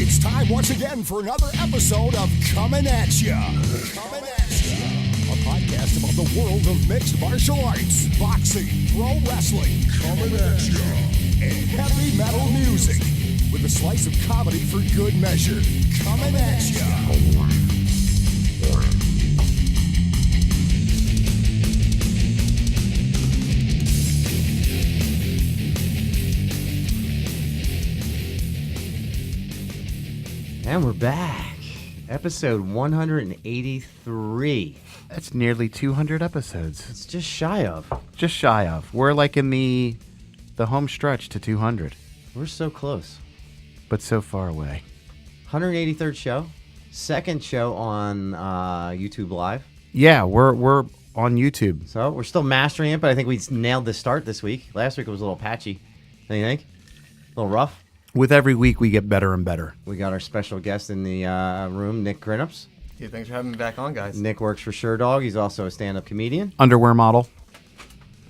It's time once again for another episode of Comin at Ya. Comin at Ya, a podcast about the world of mixed martial arts, boxing, pro wrestling, Comin at Ya, and heavy metal music, with a slice of comedy for good measure. Comin at Ya. And we're back. Episode 183. That's nearly 200 episodes. It's just shy of. Just shy of. We're like in the home stretch to 200, We're so close. but so far away. 183rd show. Second show on YouTube Live. Yeah, we're on YouTube. So we're still mastering it, but I think we nailed the start this week. Last week it was a little patchy. Don't you think? A little rough. With every week, we get better and better. We got our special guest in the room, Nick Grinups. Yeah, thanks for having me back on, guys. Nick works for Sure Dog. He's also a stand-up comedian. Underwear model.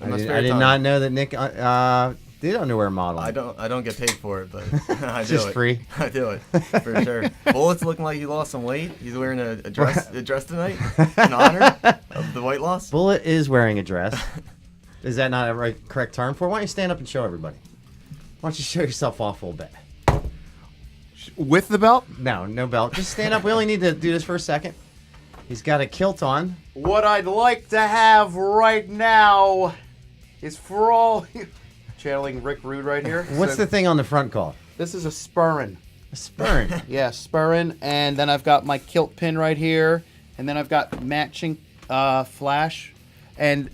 I did not know that Nick did underwear model. I don't get paid for it, but I do Just it. free. I do it for sure. Bullet's looking like he lost some weight. He's wearing a dress tonight in honor of the weight loss. Bullet is wearing a dress. Is that not a correct term for it? Why don't you stand up and show everybody? Why don't you show yourself off a little bit? With the belt? No belt. Just stand up. We only need to do this for a second. He's got a kilt on. What I'd like to have right now is for all... Channeling Rick Rude right here. What's the thing on the front called? This is a spurrin. A spurn. Yeah, spurrin. And then I've got my kilt pin right here. And then I've got matching flash. And,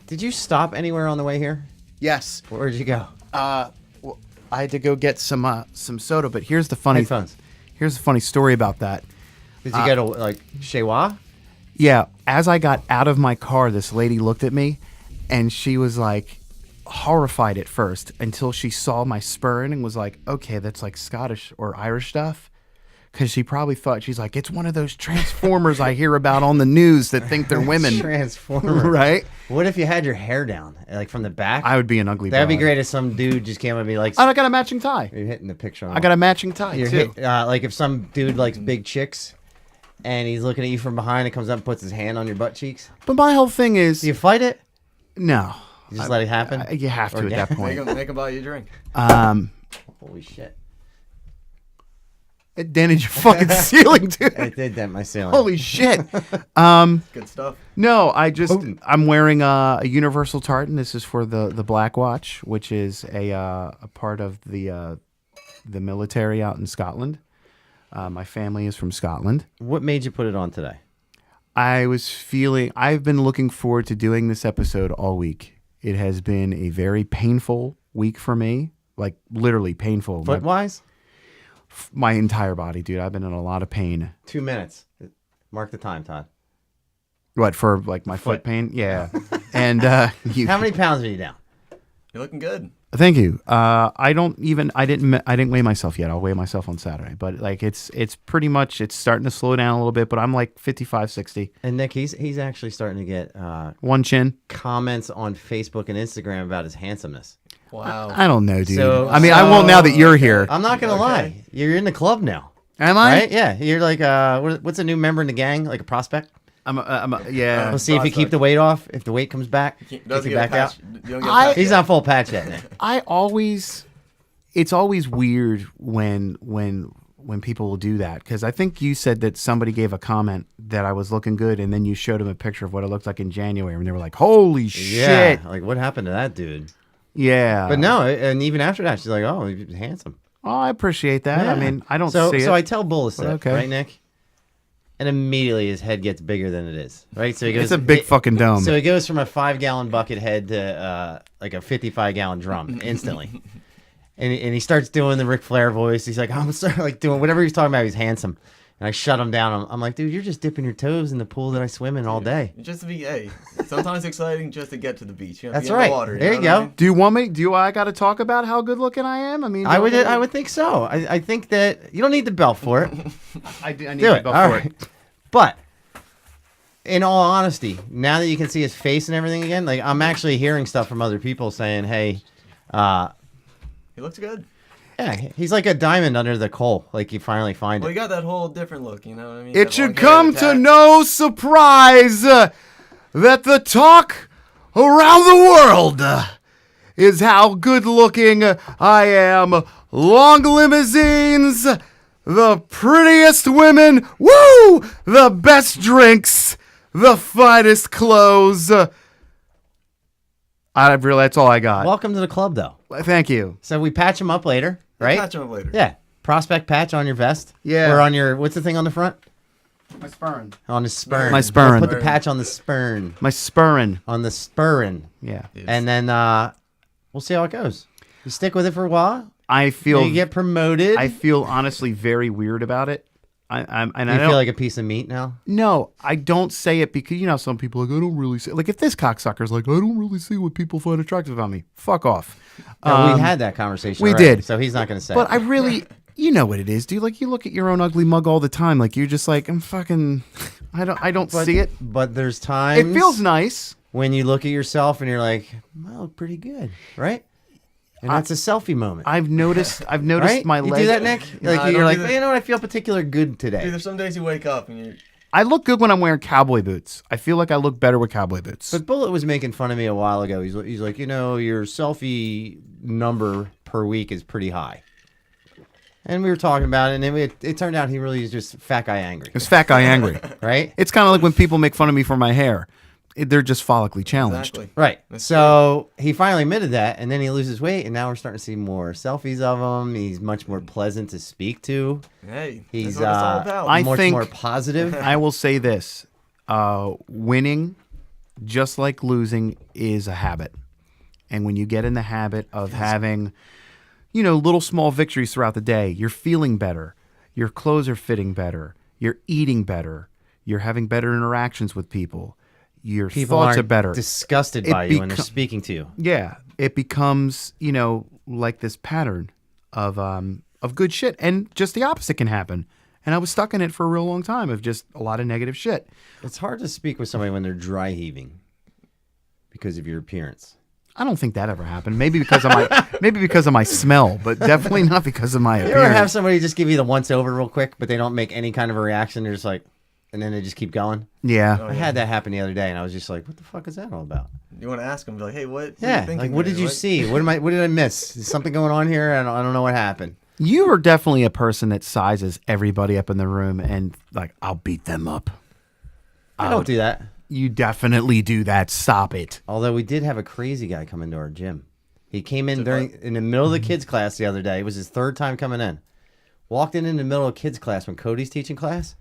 Did you stop anywhere on the way here? yes. Where'd you go? Well, I had to go get some soda, but here's the funny Headphones. Here's the funny story about that. Did you go to, like, Shewa? Yeah, as I got out of my car, this lady looked at me, and she was like horrified at first until she saw my spurn and was like, okay, that's like Scottish or Irish stuff. Because she probably thought, she's like, it's one of those Transformers I hear about on the news that think they're women. Transformer. Right? What if you had your hair down, like from the back? I would be an ugly That'd be broad. great if some dude just came up and be like, I got a matching tie. you're hitting the picture on I got a matching tie, You're too. like if some dude likes big chicks and he's looking at you from behind and comes up and puts his hand on your butt cheeks. But my whole thing is, Do you fight it? no. You just let it happen? You have to at that point. Make him buy you a drink. Holy shit. It dented your fucking ceiling, dude. I did dent my ceiling. Holy shit. Good stuff. No, I'm wearing a universal tartan. This is for the Black Watch, which is a part of the military out in Scotland. My family is from Scotland. What made you put it on today? I've been looking forward to doing this episode all week. It has been a very painful week for me, like literally painful. Foot-wise? My entire body, dude. I've been in a lot of pain. 2 minutes. Mark the time, Todd. What, for like my foot pain? Yeah. And How many pounds are you down? You're looking good. Thank you. I didn't weigh myself yet. I'll weigh myself on Saturday. But like it's pretty much, it's starting to slow down a little bit, but I'm like 55, 60. And Nick, he's actually starting to get One chin. comments on Facebook and Instagram about his handsomeness. Wow. I don't know, dude. So- I won't now that you're here. I'm not going to lie. You're in the club now. Am I? Right? Yeah. You're like, what's a new member in the gang? Like a prospect? Yeah. We'll see if you keep the weight off. If the weight comes back, kick Doesn't you get a back out. patch. You don't get a patch He's yet. not full patch yet, Nick. It's always weird when people will do that, because I think you said that somebody gave a comment that I was looking good, and then you showed them a picture of what it looked like in January, and they were like, "Holy shit!" Yeah. Like, what happened to that dude? Yeah. But no, and even after that, she's like, "Oh, he's handsome." Oh, I appreciate that. Yeah. I mean, I don't so, see it. So I tell Bull to sit, Okay. right, Nick? And immediately his head gets bigger than it is, right? So he goes. It's a big fucking dome. So he goes from a 5-gallon bucket head to like a 55-gallon drum instantly. And he starts doing the Ric Flair voice. He's like, I'm sorry, like doing whatever he's talking about. He's handsome. And I shut him down. I'm like, dude, you're just dipping your toes in the pool that I swim in all day. Just to be, hey, sometimes exciting just to get to the beach. You know, That's be in right. The water, There know you what I go. mean? Do you want me? I got to talk about how good looking I am? I mean, I would think so. I think that you don't need the belt for it. I need Do to it. go All for right. it. But in all honesty, now that you can see his face and everything again, like I'm actually hearing stuff from other people saying, "Hey, He looks good. yeah, he's like a diamond under the coal. Like you finally find Well, it." he got that whole different look, you know what I mean? It That should long hair, come the to tat. no surprise that the talk around the world is how good looking I am. Long limousines, the prettiest women, woo! The best drinks, the finest clothes. That's all I got. Welcome to the club, though. Thank you. So we patch him up later, right? Catch him up later. Yeah, prospect patch on your vest. Yeah. or on your what's the thing on the front? My spurn. On the spurn. My spurn. Put the patch on the spurn. My spurrin. On the spurn. Yeah. And then we'll see how it goes. You stick with it for a while. I feel You get promoted. I feel honestly very weird about it. I you don't feel like a piece of meat now. No, I don't say it because some people are like I don't really see. Like if this cocksucker's like I don't really see what people find attractive about me. Fuck off. No, we had that conversation. we already, did. So he's not going to say. But it. I really, you know what it is, dude. Like you look at your own ugly mug all the time. Like you're just like I'm fucking. I don't see it. But there's times It feels nice. when you look at yourself and you're like, I look pretty good, right? And that's a selfie moment. I've noticed right? my you leg. do that, Nick? No, Like I you're don't like, do that. "Hey, you know what? I feel particular good today. Dude, there's some days you wake up and you're... I look good when I'm wearing cowboy boots. I feel like I look better with cowboy boots. But Bullet was making fun of me a while ago. He's like, your selfie number per week is pretty high. And we were talking about it, and it turned out he really is just fat guy angry, It's fat guy angry. right? It's kind of like when people make fun of me for my hair. They're just follically challenged. Exactly. Right. That's So he finally admitted that, and then he loses weight, and now we're starting to see more selfies of him. He's much more pleasant to speak to. Hey, He's that's what it's all about. I much think- more positive. I will say this: winning, just like losing, is a habit. And when you get in the habit of having, little small victories throughout the day, you're feeling better. Your clothes are fitting better. You're eating better. You're having better interactions with people. Your People thoughts aren't are better. disgusted It by you when they're beco- speaking to you. Yeah, it becomes like this pattern of good shit, and just the opposite can happen. And I was stuck in it for a real long time of just a lot of negative shit. It's hard to speak with somebody when they're dry heaving because of your appearance. I don't think that ever happened. Maybe because of my smell, but definitely not because of my You appearance. ever have somebody just give you the once over real quick, but they don't make any kind of a reaction? They're just like, and then they just keep going. Yeah. I had that happen the other day, and I was just like, "What the fuck is that all about?" You want to ask him, be like, hey, what are you Yeah, thinking like what there? did you see? What did I miss? Is something going on here? I don't know what happened. You are definitely a person that sizes everybody up in the room and like, I'll beat them up. I don't do that. You definitely do that. Stop it. Although we did have a crazy guy come into our gym. He came in in the middle of the kids class the other day. It was his third time coming in. Walked in the middle of kids class when Cody's teaching class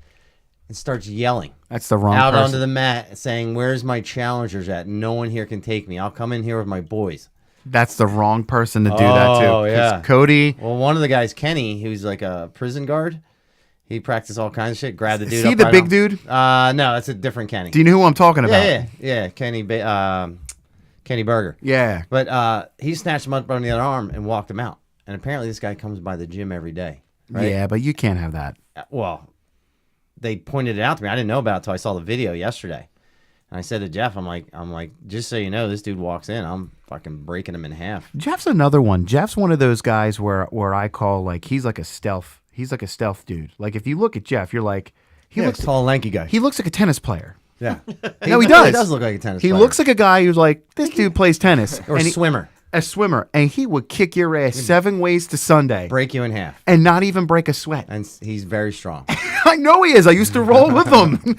and starts yelling That's the wrong out person. onto the mat saying, "Where's my challengers at? No one here can take me. I'll come in here with my boys." That's the wrong person to do that to. Oh, 'Cause yeah. Cody, Well, one of the guys, Kenny, who's like a prison guard, he practiced all kinds of shit. Grabbed the dude. is he up the right big on- dude? No, that's a different Kenny. Do you know who I'm talking about? Yeah, Kenny Berger. Yeah. But he snatched him up on the other arm and walked him out. And apparently this guy comes by the gym every day. Right? Yeah, but you can't have that. Well, they pointed it out to me. I didn't know about it until I saw the video yesterday. And I said to Jeff, I'm like, just so you know, this dude walks in, I'm fucking breaking him in half. Jeff's another one. Jeff's one of those guys where I call like he's like a stealth dude. Like if you look at Jeff, you're like he looks tall, lanky guy. he looks like a tennis player. Yeah. No, he really does. does look like a tennis He player. looks like a guy who's like this dude plays tennis or and he- swimmer. a swimmer, and he would kick your ass 7 ways to Sunday Break you in half. and not even break a sweat. And he's very strong. I know he is. I used to roll with him.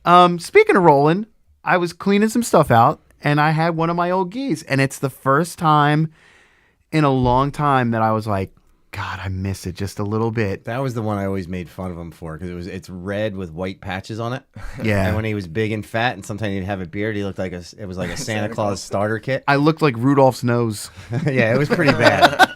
I'm speaking of rolling, I was cleaning some stuff out and I had one of my old geese, and it's the first time in a long time that I was like, God, I miss it just a little bit. That was the one I always made fun of him for because it's red with white patches on it. Yeah. And when he was big and fat, and sometimes he'd have a beard, he looked like it was like a Santa Claus starter kit. I looked like Rudolph's nose. Yeah, it was pretty bad.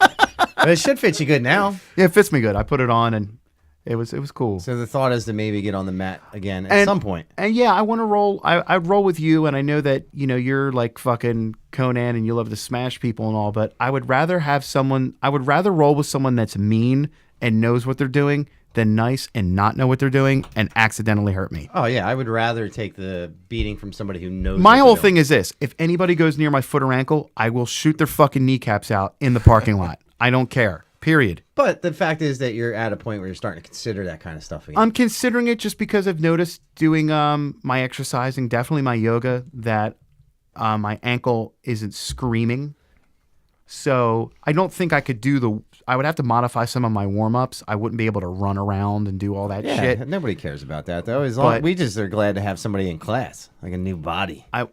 But it should fit you good now. Yeah, it fits me good. I put it on and it was cool. So the thought is to maybe get on the mat again at some point. And yeah, I want to roll. I'd roll with you, and I know that you're like fucking Conan, and you love to smash people and all. But I would rather have someone. I would rather roll with someone that's mean and knows what they're doing than nice and not know what they're doing and accidentally hurt me. Oh yeah, I would rather take the beating from somebody who knows. My what whole they're thing is this: if anybody goes near my foot or ankle, I will shoot their fucking kneecaps out in the parking lot. I don't care. Period. But the fact is that you're at a point where you're starting to consider that kind of stuff again. I'm considering it just because I've noticed doing my exercising, definitely my yoga, that my ankle isn't screaming. So I don't think I could do I would have to modify some of my warm-ups. I wouldn't be able to run around and do all that yeah, shit. nobody cares about that though. As long But- we just are glad to have somebody in class, like a new body. I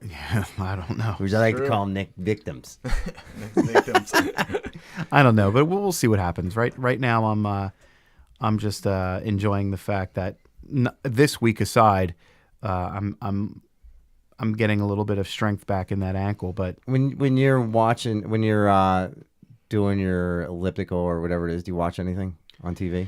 don't know. Which I like to call them Nick victims. Victims. I don't know, but we'll see what happens. Right now, I'm just enjoying the fact that this week aside, I'm getting a little bit of strength back in that ankle. But When you're watching, when you're doing your elliptical or whatever it is, do you watch anything on TV?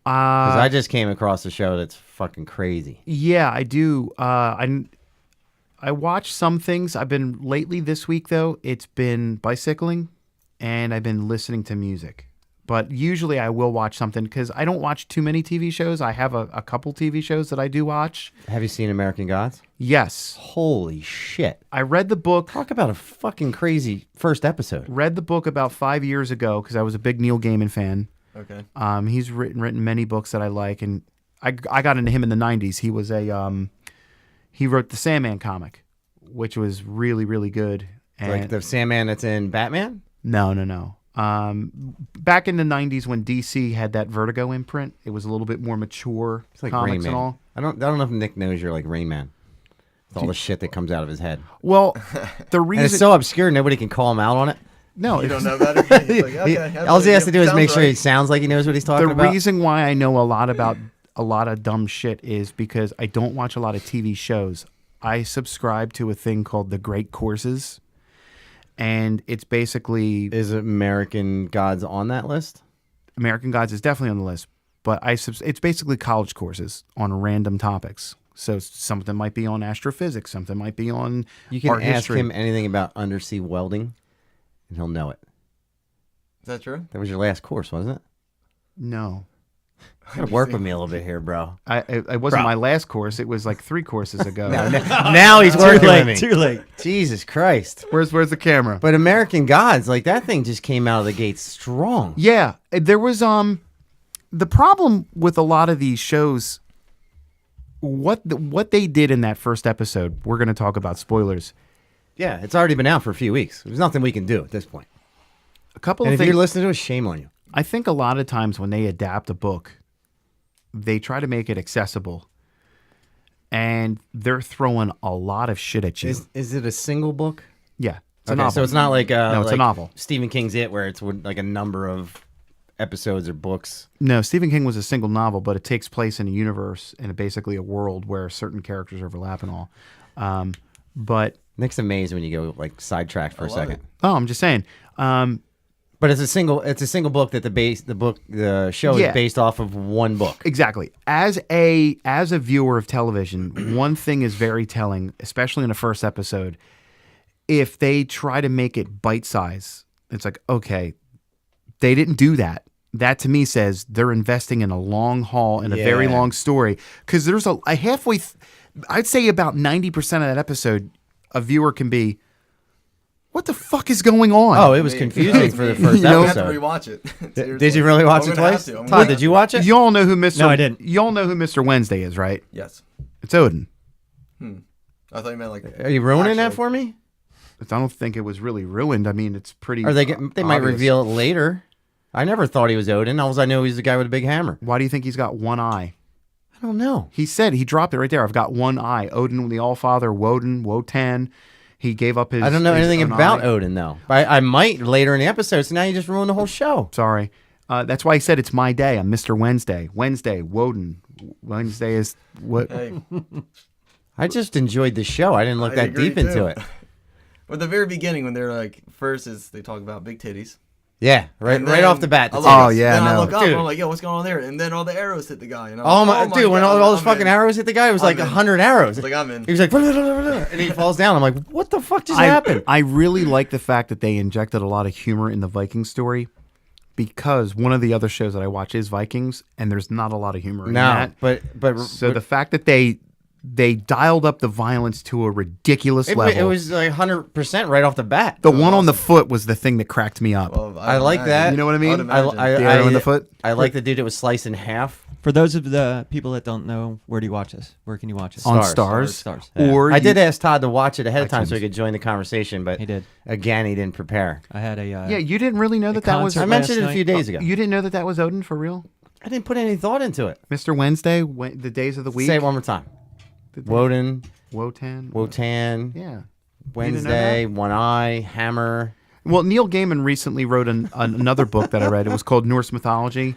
Because I just came across a show that's fucking crazy. yeah, I do. I watch some things. I've been lately this week though. It's been bicycling, and I've been listening to music. But usually I will watch something because I don't watch too many TV shows. I have a couple TV shows that I do watch. Have you seen American Gods? Yes. Holy shit. I read the book. Talk about a fucking crazy first episode. Read the book about 5 years ago because I was a big Neil Gaiman fan. Okay. He's written many books that I like, and I got into him in the 90s. He was he wrote the Sandman comic, which was really, really good. And Like the Sandman that's in Batman? No. Back in the 90s when DC had that Vertigo imprint, it was a little bit more mature It's like comics Rain Man. and all. I don't know if Nick knows you're like Rain Man. With all the shit that comes out of his head. Well, the And reason it's so obscure, nobody can call him out on it. no, You it's- don't know about it? He's like, okay, All he has to do is sounds make sure right. he sounds like he knows what he's talking the about. reason why I know a lot about a lot of dumb shit is because I don't watch a lot of TV shows. I subscribe to a thing called the Great Courses, and it's basically Is American Gods on that list? American Gods is definitely on the list, but it's basically college courses on random topics. So something might be on astrophysics, something might be on You can art ask history. him anything about undersea welding, and he'll know it. Is that true? That was your last course, wasn't it? No, You gotta work with me a little bit here, bro. it wasn't my last course. It was like 3 courses ago. Now he's working with me. Too late. Jesus Christ. Where's the camera? But American Gods, like that thing just came out of the gate strong. Yeah, there was the problem with a lot of these shows. What they did in that first episode, we're going to talk about spoilers. Yeah, it's already been out for a few weeks. There's nothing we can do at this point. A couple And of if things. you're listening to us, shame on you. I think a lot of times when they adapt a book, they try to make it accessible, and they're throwing a lot of shit at you. Is it a single book? Yeah, it's a Okay, novel. so it's not like No, it's a like novel. Stephen King's It, where it's like a number of episodes or books. No, Stephen King was a single novel, but it takes place in a universe and basically a world where certain characters overlap and all. But Nick's amazed when you go like sidetracked for a second. I'm just saying. But it's a single book that the show Yeah. is based off of one book. Exactly. As a viewer of television, one thing is very telling, especially in the first episode. If they try to make it bite size, it's like, okay, they didn't do that. That to me says they're investing in a long haul and a very Yeah. long story. Because there's a halfway, I'd say about 90% of that episode, a viewer can be, what the fuck is going on? Oh, it was confusing for the first You know? I have to episode. rewatch it. Did Seriously. you really watch I'm it gonna have twice? to. I'm Todd, gonna did you watch it? Y'all know who Mr. No, I didn't. Y'all know who Mr. Wednesday is, right? Yes. It's Odin. I thought you meant like. Are you ruining that actually- for me? I don't think it was really ruined. I mean, it's pretty. Or they might obvious. reveal it later. I never thought he was Odin. All I know he's the guy with a big hammer. Why do you think he's got one eye? I don't know. He said, he dropped it right there. I've got one eye. Odin, the All-Father, Wotan. He gave up his. I don't know his anything own about eye. Odin though. I might later in the episode. So now you just ruined the whole show. Sorry. That's why he said it's my day. I'm Mr. Wednesday. Wednesday, Woden. Wednesday is what? Hey, I just enjoyed the show. I didn't look I that agree, deep into too. it. At the very beginning, when they're like, first is they talk about big titties. Yeah, right, And right then off the bat. I the look- Oh, titties. yeah, Then I no. look up Dude. and I'm like, yo, what's going on there? And then all the arrows hit the guy. And I'm Oh like, my, dude! When all those I'm fucking in. arrows hit the guy, it was like I'm in. 100 arrows. Like, I'm in. He was like, and he falls down. I'm like, what the fuck just happened? I really like the fact that they injected a lot of humor in the Viking story because one of the other shows that I watch is Vikings, and there's not a lot of humor in No, that. but So the fact that they dialed up the violence to a ridiculous level. it was like 100% right off the bat. The one on the foot was the thing that cracked me up. Well, I like that. You know what I mean? I, The arrow in the foot? I like the dude that was sliced in half. For those of the people that don't know, where do you watch this? Where can you watch this? On Stars. Stars. Yeah. Or I you- did ask Todd to watch it ahead of time so iTunes. he could join the conversation, but He did. Again, he didn't prepare. I had a Yeah, you didn't really know that was. concert I mentioned it a last few night. days ago. You didn't know that was Odin for real, I didn't put any thought into it. Mr. Wednesday, the days of the week. Say it one more time. Woden, Wotan. Wotan, Yeah. Wednesday, One Eye, Hammer. Well, Neil Gaiman recently wrote another book that I read. It was called Norse Mythology.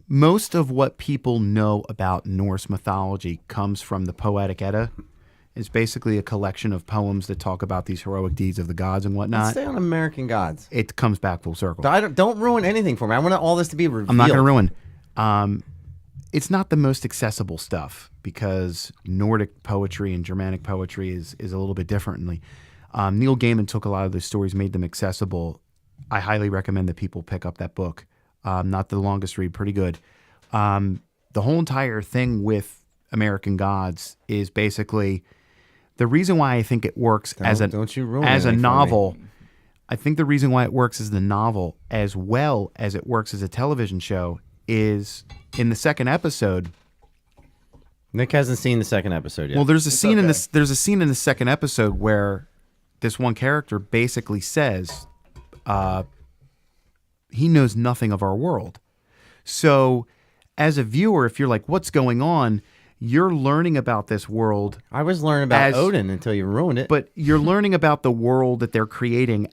Most of what people know about Norse mythology comes from the Poetic Edda. It's basically a collection of poems that talk about these heroic deeds of the gods and Let's whatnot. stay on American Gods. It comes back full circle. Don't ruin anything for me. I want all this to be revealed. I'm not going to ruin. It's not the most accessible stuff because Nordic poetry and Germanic poetry is a little bit differently. Neil Gaiman took a lot of those stories, made them accessible. I highly recommend that people pick up that book. Not the longest read, pretty good. The whole entire thing with American Gods is basically the reason why I think it works Don't you ruin as a anything for me. novel. I think the reason why it works as the novel as well as it works as a television show is in the second episode. Nick hasn't seen the second episode yet. Well, there's a scene in okay. this. There's a scene in the second episode where this one character basically says, he knows nothing of our world. So, as a viewer, if you're like, "What's going on?" You're learning about this world, I was learning about as- Odin until you ruined it. but you're learning about the world that they're creating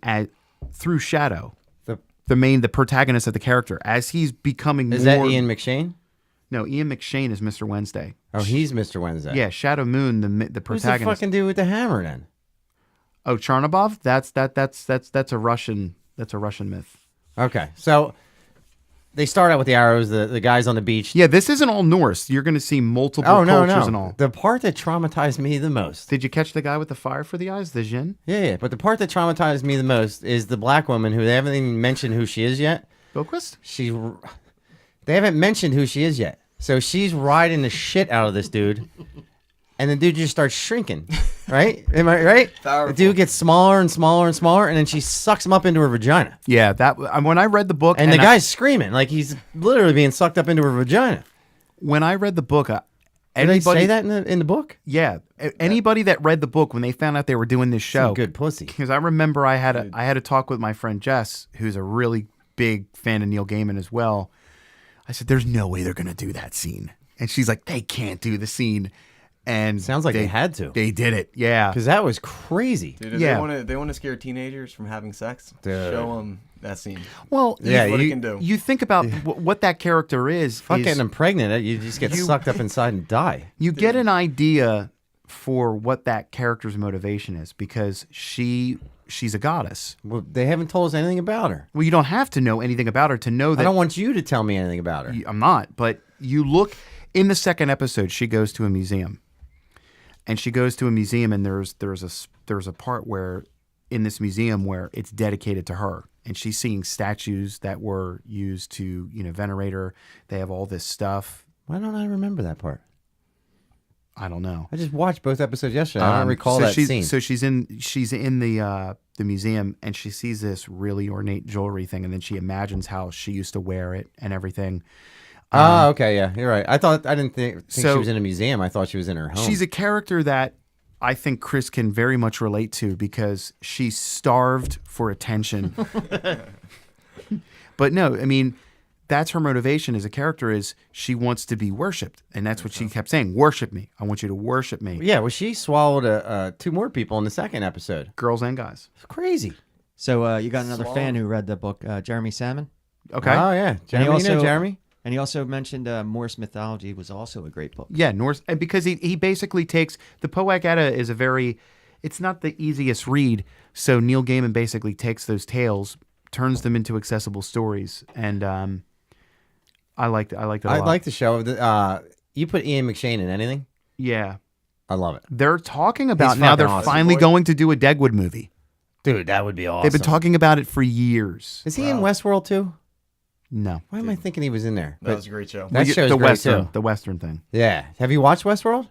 through Shadow, The- the protagonist of the character, as he's becoming is more. that Ian McShane? No, Ian McShane is Mr. Wednesday. Oh, he's Mr. Wednesday. Yeah, Shadow Moon, the Who's the protagonist. fucking dude with the hammer then? Oh, Charnabov? That's a Russian. That's a Russian myth. Okay, so they start out with the arrows. The guys on the beach. Yeah, this isn't all Norse. You're going to see multiple Oh no, cultures no. and all. The part that traumatized me the most. Did you catch the guy with the fire for the eyes, the Jin? Yeah. But the part that traumatized me the most is the black woman who they haven't even mentioned who she is yet. Bilquist? They haven't mentioned who she is yet. So she's riding the shit out of this dude, and the dude just starts shrinking. Right? Am I right? Powerful. The dude gets smaller and smaller and smaller, and then she sucks him up into her vagina. Yeah, that. When I read the book, And the guy's screaming like he's literally being sucked up into her vagina. when I read the book, Did they say that in the book? Yeah, anybody that read the book when they found out they were doing this show, Good pussy. because I remember I had a talk with my friend Jess, who's a really big fan of Neil Gaiman as well. I said, "There's no way they're gonna do that scene," and she's like, "They can't do the scene." And Sounds like they had to. They did it, yeah. Because that was crazy. Dude, if Yeah. they want to scare teenagers from having sex, Dude. show them that scene. Well, Yeah, What it you- can do. you think about what that character is. Fuck is getting them pregnant. You just get sucked up inside and die. you get an idea for what that character's motivation is because she's a goddess. Well, they haven't told us anything about her. Well, you don't have to know anything about her to know that. I don't want you to tell me anything about her. I'm not, but you look in the second episode. She goes to a museum, and there's a part where in this museum where it's dedicated to her, and she's seeing statues that were used to venerate her. They have all this stuff. Why don't I remember that part? I don't know. I just watched both episodes yesterday. I don't recall so that she's, scene. So she's in the museum, and she sees this really ornate jewelry thing, and then she imagines how she used to wear it and everything. Okay, yeah, you're right. I didn't think she So- was in a museum. I thought she was in her home. She's a character that I think Chris can very much relate to because she's starved for attention. But no, I mean, that's her motivation as a character is she wants to be worshipped. And that's what she kept saying, worship me. I want you to worship me. Yeah, well, she swallowed two more people in the second episode. Girls and guys. It's crazy. So you got another fan who read the book, Jeremy Salmon. Okay. Oh, yeah. Jeremy, you know Jeremy? And he also mentioned Morse mythology was also a great book. Yeah, Norse, and because he basically takes the Poetic Edda is it's not the easiest read. So Neil Gaiman basically takes those tales, turns them into accessible stories, and I liked it a lot. I like the show. You put Ian McShane in anything? Yeah, I love it. they're talking about He's now. fucking They're awesome. finally going to do a Deadwood movie. Dude, that would be awesome. They've been talking about it for years. Is he in Westworld too? No. Why am I thinking he was in there? That was a great show. That show's the great Western, too. the Western thing. Yeah. Have you watched Westworld?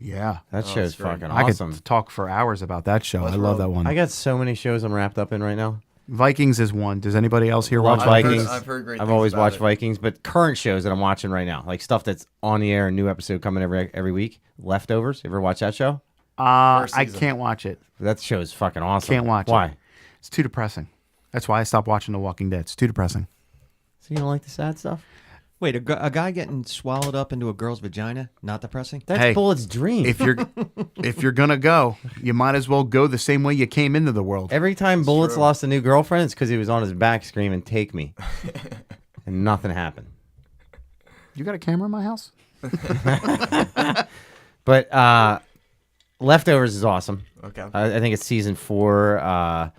Yeah. That show's it's great. fucking I awesome. could talk for hours about that show. I Westworld. love that one. I got so many shows I'm wrapped up in right now. Vikings is one. Does anybody else here Love watch Vikings. I've heard great I've things always about watched it. Vikings, but current shows that I'm watching right now, like stuff that's on the air, a new episode coming every week. Leftovers. You ever watch that show? First I season. can't watch it. That show is fucking awesome. Can't watch it. Why? It's too depressing. That's why I stopped watching The Walking Dead. It's too depressing. So you don't like the sad stuff? Wait, a guy getting swallowed up into a girl's vagina? Not depressing? That's Hey, Bullet's dream. If you're gonna go, you might as well go the same way you came into the world. Every time Bullet's true. lost a new girlfriend, it's because he was on his back screaming, "Take me," and nothing happened. You got a camera in my house? But Leftovers is awesome. Okay. I think it's season 4.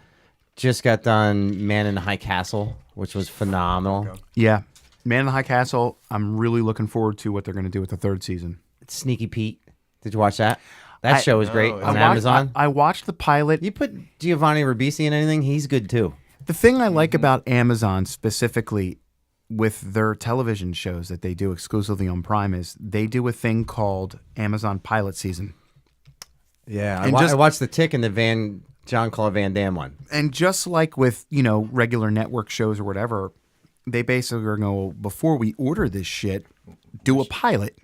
Just got done Man in the High Castle, which was phenomenal. Okay. Yeah. Man in the High Castle. I'm really looking forward to what they're gonna do with the 3rd season. Sneaky Pete. Did you watch that? That show was great No, on I watched- Amazon. I watched the pilot. You put Giovanni Ribisi in anything, he's good too. The thing I like about Amazon specifically with their television shows that they do exclusively on Prime is they do a thing called Amazon Pilot Season. Yeah, And just- I watched The Tick and the Jean-Claude Van Damme one. And just like with, regular network shows or whatever, they basically are going, before we order this shit, do a pilot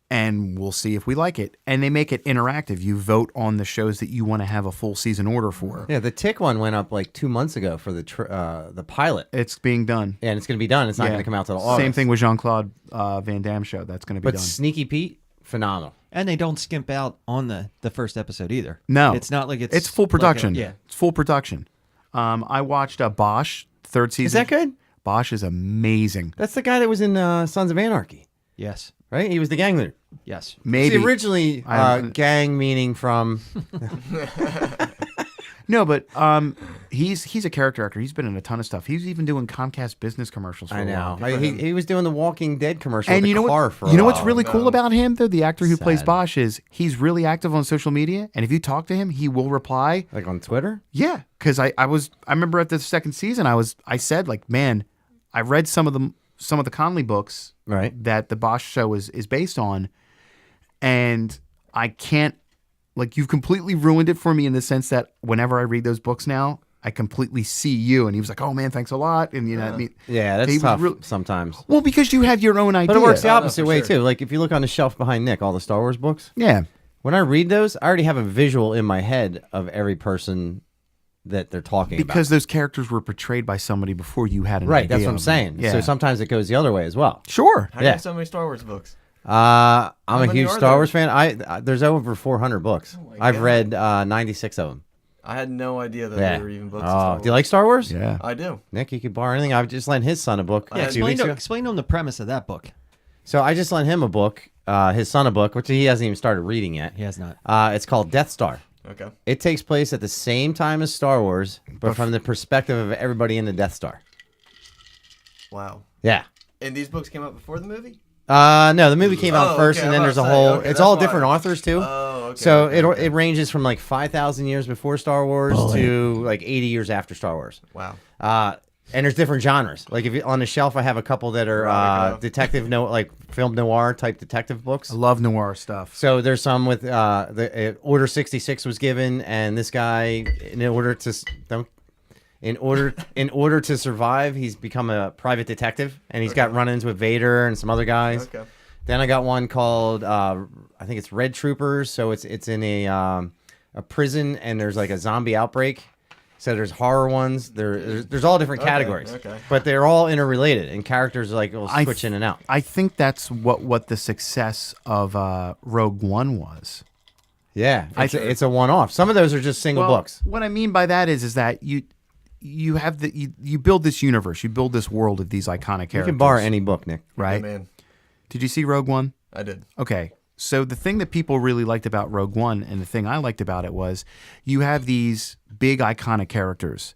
and we'll see if we like it. And they make it interactive. You vote on the shows that you want to have a full season order for. Yeah, The Tick one went up like 2 months ago for the pilot. It's being done. And it's going to be done. It's not Yeah. going to come out till August. Same thing with Jean-Claude Van Damme show. That's going to be But done. Sneaky Pete, phenomenal. And they don't skimp out on the first episode either. No. It's not like It's full production. yeah. It's full production. I watched Bosch, 3rd season. Is that good? Bosch is amazing. That's the guy that was in Sons of Anarchy, Yes. right? He was the gang leader. Yes. Maybe. See, originally, gang meaning from... No, but he's a character actor. He's been in a ton of stuff. He's even doing Comcast business commercials for I a know. while. He was doing the Walking Dead commercial And with you know the car what? for You know a what's while. really cool about him, though? The actor who plays Sad. Bosch he's really active on social media, and if you talk to him, he will reply. Like on Twitter? Yeah, because I remember at the 2nd season, I said like, man, I read some of the Conley books Right. that the Bosch show is based on, and I can't, like, you've completely ruined it for me in the sense that whenever I read those books now, I completely see you. And he was like, oh man, thanks a lot. And I mean, Yeah, he that's was tough real- sometimes. well, because you have your own idea. But it works the no, opposite for way, sure. too. Like, if you look on the shelf behind Nick, all the Star Wars books, Yeah. when I read those, I already have a visual in my head of every person that they're talking Because about. those characters were portrayed by somebody before you had an Right, idea. that's what I'm of them. saying. Yeah. So sometimes it goes the other way as well. Sure. How do you Yeah. have so many Star Wars books? I'm a many huge are Star there? Wars fan. There's over 400 books. my I've God. read 96 of them. I had no idea that Yeah. there were even books. of Star Oh, Wars. do you like Star Wars? Yeah. I do. Nick, you could borrow anything. I've just lent his son a book. Yeah, 2 weeks ago. explain to him the premise of that book. So I just lent him a book, his son a book, which he hasn't even started reading yet. He has not. It's called Death Star. Okay. It takes place at the same time as Star Wars, but from the perspective of everybody in the Death Star. Wow. Yeah. And these books came out before the movie? No, the movie came out Oh, first, okay, and then I'm there's a about to whole. say, okay, it's that's all why. different authors too. Oh, okay. So okay. it ranges from like 5,000 years before Star Wars to like 80 years after Star Wars. Wow. And there's different genres. Like if you, on the shelf, I have a couple that are Right. detective, like film noir type detective books. I love noir stuff. So there's some with Order 66 was given, and this guy in order to survive, he's become a private detective, and he's got run-ins with Vader and some other guys. Okay. Then I got one called I think it's Red Troopers. So it's in a prison, and there's like a zombie outbreak. So there's horror ones. There's all different categories, okay. but they're all interrelated, and characters like will switch in and out. I think that's what the success of Rogue One was. Yeah, it's a one-off. Some of those are just single books. What I mean by that is that you have you build this universe, you build this world of these iconic characters. You can borrow any book, Nick. right? Yeah, man. Did you see Rogue One? I did. Okay. So the thing that people really liked about Rogue One, and the thing I liked about it, was you have these big iconic characters.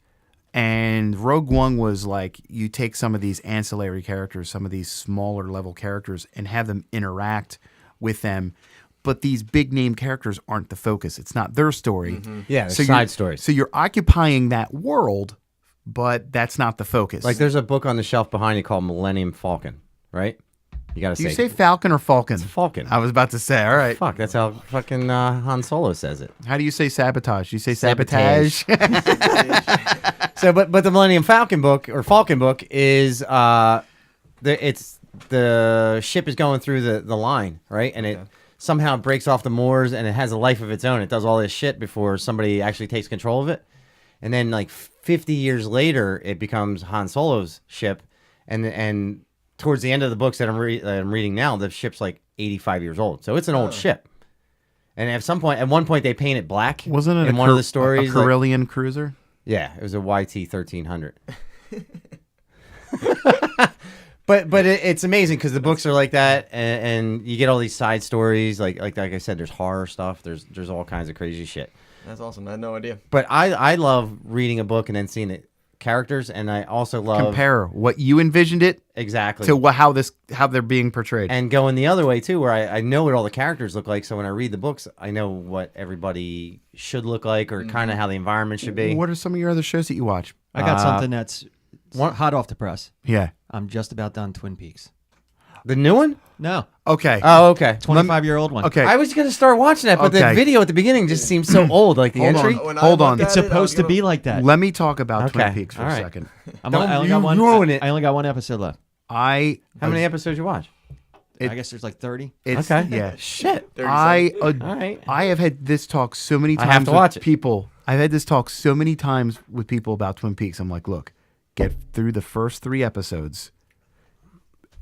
And Rogue One was like, you take some of these ancillary characters, some of these smaller level characters, and have them interact with them. But these big name characters aren't the focus. It's not their story. Yeah, So side you're- stories. So you're occupying that world but that's not the focus. Like there's a book on the shelf behind you called Millennium Falcon, right? You gotta do you say Falcon or Falcon? Falcon. I was about to say. All right. Fuck, that's how fucking Han Solo says it. How do you say sabotage? You say sabotage. So, but the Millennium Falcon book is the ship is going through the line, right? And it somehow breaks off the moors and it has a life of its own. It does all this shit before somebody actually takes control of it. And then like 50 years later, it becomes Han Solo's ship. And towards the end of the books that I'm reading now, the ship's like 85 years old. So it's an old ship. And at one point, they paint it black. Wasn't it in one of the stories? a Carillion cruiser? Yeah, it was a YT 1300. But it's amazing because the books are like that, and you get all these side stories. Like I said, there's horror stuff. There's all kinds of crazy shit. That's awesome. I had no idea. But I love reading a book and then seeing the characters, and I also love Compare what you envisioned it exactly to how they're being portrayed. and going the other way too, where I know what all the characters look like. So when I read the books, I know what everybody should look like, or kind of how the environment should be. What are some of your other shows that you watch? I got something that's hot off the press. Yeah. I'm just about done Twin Peaks. The new one? No, Okay. Oh, okay. 25-year-old one. Okay. I was gonna start watching that, but the Okay. video at the beginning just seems so old. Like the Hold entry. on. When I Hold looked on. at It's it, I was supposed to gonna- be like that. Let me talk about Okay. Twin Peaks for All a right. second. I Don't only got one. ruin it. I only got one episode left. I How many episodes you watch? I guess there's like 30. It's, Okay. Yeah. Shit. I All right. I have had this talk so many I times have to with watch it. people. I've had this talk so many times with people about Twin Peaks. I'm like, look, get through the first 3 episodes,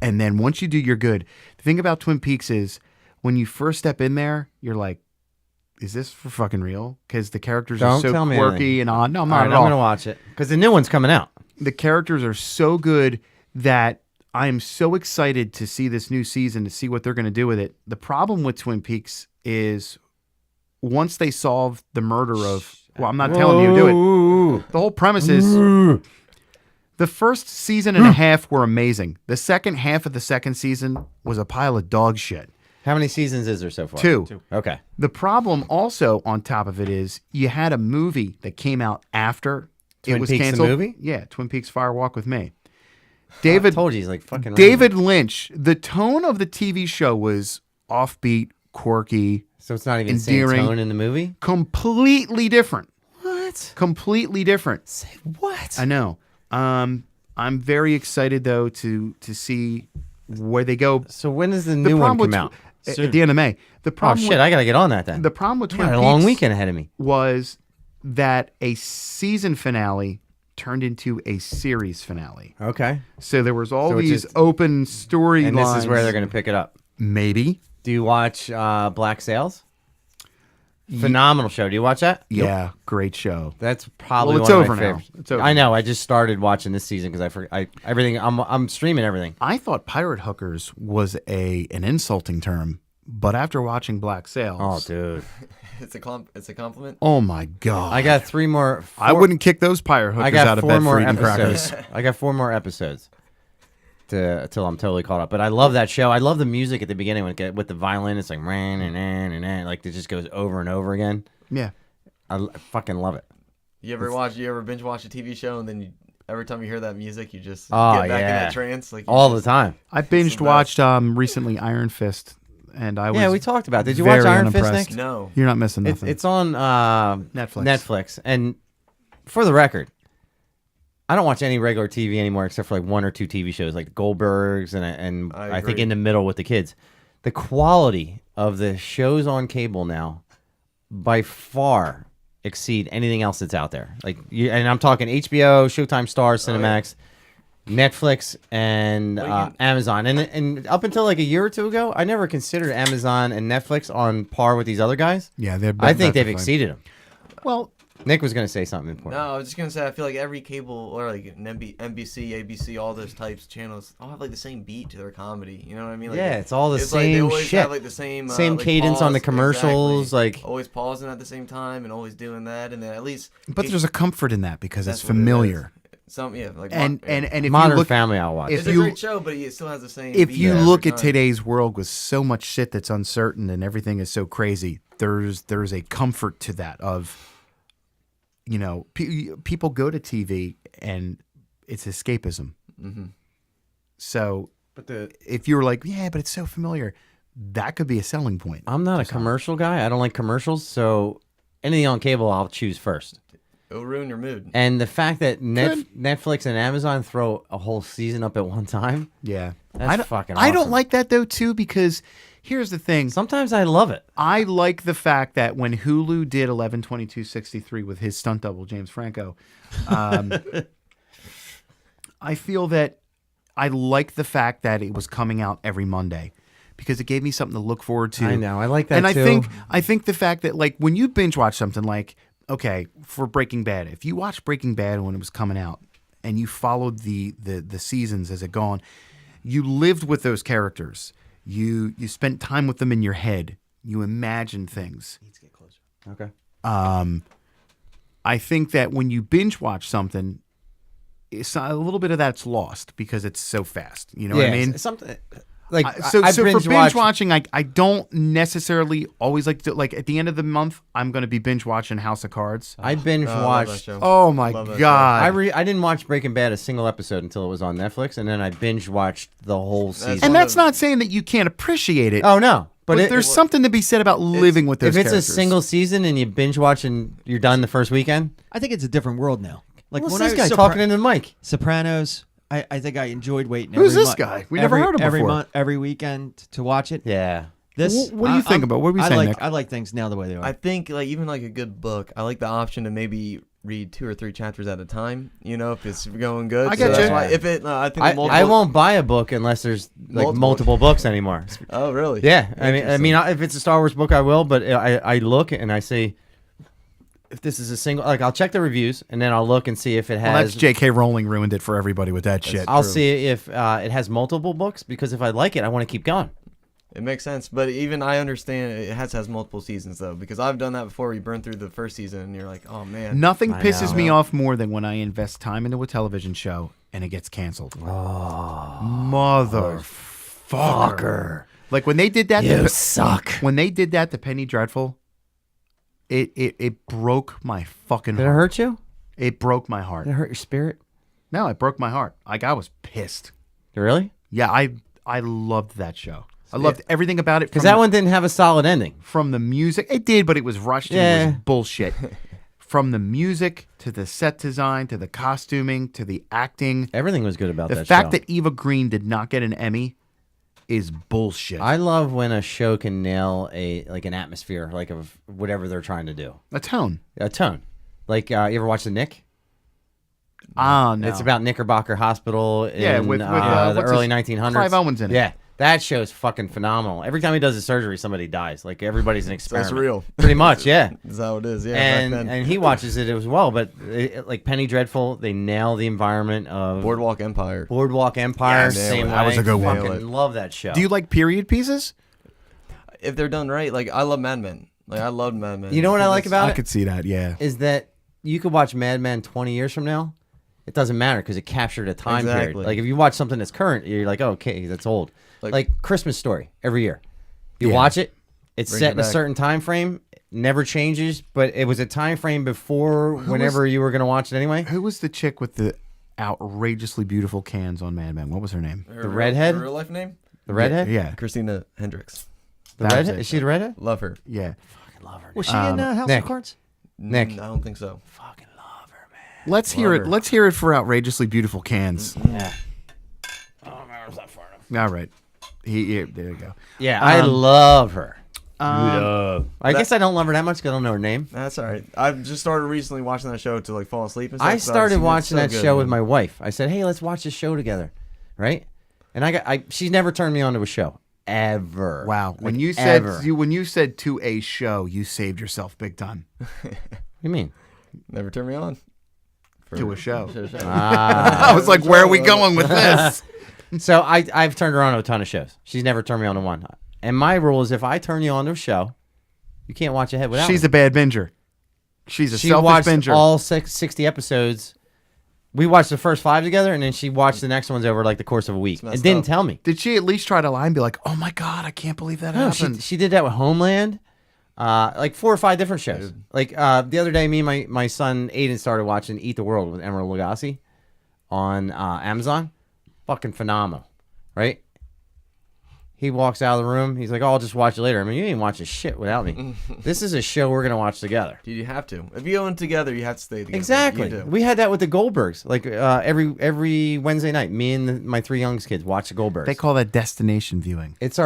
and then once you do, you're good. The thing about Twin Peaks is when you first step in there, you're like, is this for fucking real? Because the characters are Don't so tell me quirky anything. and odd. No, I'm All not right, at I'm all. gonna watch it because the new one's coming out. The characters are so good that I am so excited to see this new season, to see what they're going to do with it. The problem with Twin Peaks is once they solve the murder of, well, I'm not telling you to do it. The whole premise is the first season and a half were amazing. The second half of the second season was a pile of dog shit. How many seasons is there so far? 2. Okay. The problem also on top of it is you had a movie that came out after Twin it was Peaks the canceled. movie? Yeah, Twin Peaks Fire Walk with Me. I David told you he's like fucking. David Lynch, the tone of the TV show was offbeat, quirky, So it's not even the same endearing. tone in the movie. completely different. What? Completely different. Say what? I know. I'm very excited though to see where they go. So when does the The new one problem come with out? at the end of May. The Oh problem shit! I gotta get on that then. the problem with I Twin got a Peaks long weekend ahead of me. was that a season finale turned into a series finale. Okay. So there was all So it's these just- open storylines. And this is where they're gonna pick it up. maybe. Do you watch Black Sails? Phenomenal show. Do you watch that? Yeah, great show. That's probably Well, it's one of over my now. favorites. It's over I know. I just started watching this season because everything. I'm streaming everything. I thought pirate hookers was an insulting term, but after watching Black Sails, Oh, dude. It's a compliment. oh my god, I got 3 more. I wouldn't kick those pirate hookers I got out of 4 bed more for eating episodes. crackers. I got 4 more episodes till I'm totally caught up. But I love that show. I love the music at the beginning with the violin. It's like like it just goes over and over again. Yeah, I fucking love it. You ever binge watch a TV show and then every time you hear that music, you just Oh, get back in yeah. that trance? Like you All the just- time. I the binged best. watched recently Iron Fist, and I was Yeah, we talked about it. Did you watch very Iron Fist, unimpressed. Nick? No. You're not missing nothing. It's on Netflix. Netflix. And for the record, I don't watch any regular TV anymore except for like 1 or 2 TV shows like Goldbergs and I I think agree. In the Middle with the kids. The quality of the shows on cable now by far exceed anything else that's out there. And I'm talking HBO, Showtime, Stars, Cinemax, Netflix, and Well, Amazon. And up until like a year or 2 ago, I never considered Amazon and Netflix on par with these other guys. Yeah, they're. I think they've definitely- exceeded them. Well, Nick was going to say something important. No, I was just gonna say I feel like every cable or like an NBC, ABC, all those types of channels all have like the same beat to their comedy. You know what I mean? Like, Yeah, it's all the like same they always shit. have like the same like, cadence on the pause, commercials, exactly. like always pausing at the same time and always doing that, and then at least. but there's a comfort in that because it's That's what it familiar. Some like And if Modern you look, Family. I'll watch. if it's a you- great show, but it still has the same. if beat you every look at time. today's world with so much shit that's uncertain and everything is so crazy, there's a comfort to that of people go to TV and it's escapism. Mm-hmm. So, if you're like, yeah, but it's so familiar, that could be a selling point. I'm not a commercial guy. I don't like commercials, so anything on cable I'll choose first. It'll ruin your mood. And the fact that Netflix and Amazon throw a whole season up at one time, Yeah, that's fucking I don't awesome. like that though too, because here's the thing. Sometimes I love it. I like the fact that when Hulu did 11/22/63 with his stunt double James Franco, I feel that I like the fact that it was coming out every Monday because it gave me something to look forward to. I know. I like that and too. I think the fact that like when you binge watch something like, okay, for Breaking Bad, if you watched Breaking Bad when it was coming out and you followed the seasons as it gone, you lived with those characters. You spent time with them in your head. You imagined things. Needs to get closer. Okay. I think that when you binge watch something, it's a little bit of that's lost because it's so fast. You know what I mean? Something like So I for binge watched- watching, I don't necessarily always like to, like at the end of the month, I'm going to be binge watching House of Cards. I binge I love that watched. show. Oh my Love that show. God. I didn't watch Breaking Bad a single episode until it was on Netflix, and then I binge watched the whole season. And that's not saying that you can't appreciate it. Oh no, but but there's something to be said about living with those if it's characters. a single season and you binge watch and you're done the first weekend. I think it's a different world now. Like What's when this I guy was talking into the mic? Sopranos. I think I enjoyed waiting. Who's every this month- guy? We never heard him every before. month, every weekend to watch it. Yeah. This. What do you think about? What were we I saying, like. Nick? I like things now the way they are. I think like even like a good book, I like the option to maybe read 2 or 3 chapters at a time. You know, if it's going good. I get that's you. why if it, I think multiple, I won't buy a book unless there's like multiple books anymore. Oh really? Yeah, I Interesting. mean, if it's a Star Wars book, I will. But I look and I say, if this is a single, like I'll check the reviews and then I'll look and see if it has. Well, that's J.K. Rowling ruined it for everybody with that shit. I'll see if it has multiple books because if I like it, I want to keep going. It makes sense, but even I understand it has multiple seasons though, because I've done that before. You burn through the first season and you're like, oh man. Nothing I pisses know. me off more than when I invest time into a television show and it gets canceled. Oh, motherfucker! Like when they did that. suck. When they did that to Penny Dreadful, it broke my fucking Did it heart. hurt you? It broke my heart. Did it hurt your spirit? No, it broke my heart. Like I was pissed. Really? Yeah, I loved that show. I loved everything about it. Because from that the- one didn't have a solid ending. from the music. It did, but it was rushed and it Yeah. was bullshit. From the music to the set design to the costuming to the acting. Everything was good about The that fact show. that Eva Green did not get an Emmy is bullshit. I love when a show can nail an atmosphere, like of whatever they're trying to do, A tone. a tone. Like you ever watch The Nick? Ah, no. It's about Knickerbocker Hospital in Yeah, with, the what's early his- 1900s. Clive Owen's in it. Yeah, that show's fucking phenomenal. Every time he does a surgery, somebody dies. Like everybody's an experiment. real. Pretty much, yeah. That's how it is. Yeah. and back then. and he watches it as well. But like Penny Dreadful, they nail the environment of Boardwalk Empire. Boardwalk Empire. Yes, same that was way. a good one. Fucking love that show. Do you like period pieces? If they're done right, like I love Mad Men. Like I love Mad Men. You know what I like about I it? could see that, yeah. Is that you could watch Mad Men 20 years from now. It doesn't matter because it captured a time period. Exactly. Like if you watch something that's current, you're like, oh, okay, that's old. Like Christmas Story every year. You Yeah. watch it, it's Brings set it in a back. certain time frame, it never changes, but it was a time frame before whenever you were going to watch it anyway. Who was the chick with the outrageously beautiful cans on Mad Men? What was her name? Her redhead? Her real life name? The redhead? Yeah. Christina Hendricks. The That was redhead? it. Is she the redhead? Love her. Yeah. Love her. Was she in House Nick. of Cards? Nick. I don't think so. Fucking love her, man. Let's hear it. her. Let's hear it for outrageously beautiful cans. Yeah. All right. There you go. Yeah, I love her. Um, I guess I don't love her that much because I don't know her name. That's all right. I've just started recently watching that show to like fall asleep and stuff. I so started it's watching so that good, show with man. my wife. I said, "Hey, let's watch this show together," right? And she's never turned me on to a show ever. Wow. When Like, you said ever. when you said to a show, you saved yourself big time. What do you mean? Never turn me on. To a show. Ah. I was like, where are we going with this? So I've turned her on to a ton of shows. She's never turned me on to one. And my rule is, if I turn you on to a show, you can't watch ahead without. She's me. a bad binger. She's a She selfish watched binger. all 60 episodes. We watched the first 5 together, and then she watched the next ones over like the course of a week. And messed didn't up. tell me. Did she at least try to lie and be like, oh my God, I can't believe that No, happened? she did that with Homeland. Like 4 or 5 different shows. Like the other day, me and my son Aiden started watching Eat the World with Emerald Lagasse on Amazon. Fucking phenomenal, right? He walks out of the room. He's like, "Oh, I'll just watch it later." I mean, you ain't watching shit without me. This is a show we're gonna watch together. Dude, you have to. If you go in together, you have to stay together. Exactly. You do. We had that with the Goldbergs. Like every Wednesday night, me and my 3 youngest kids watch the Goldbergs. They call that destination viewing. It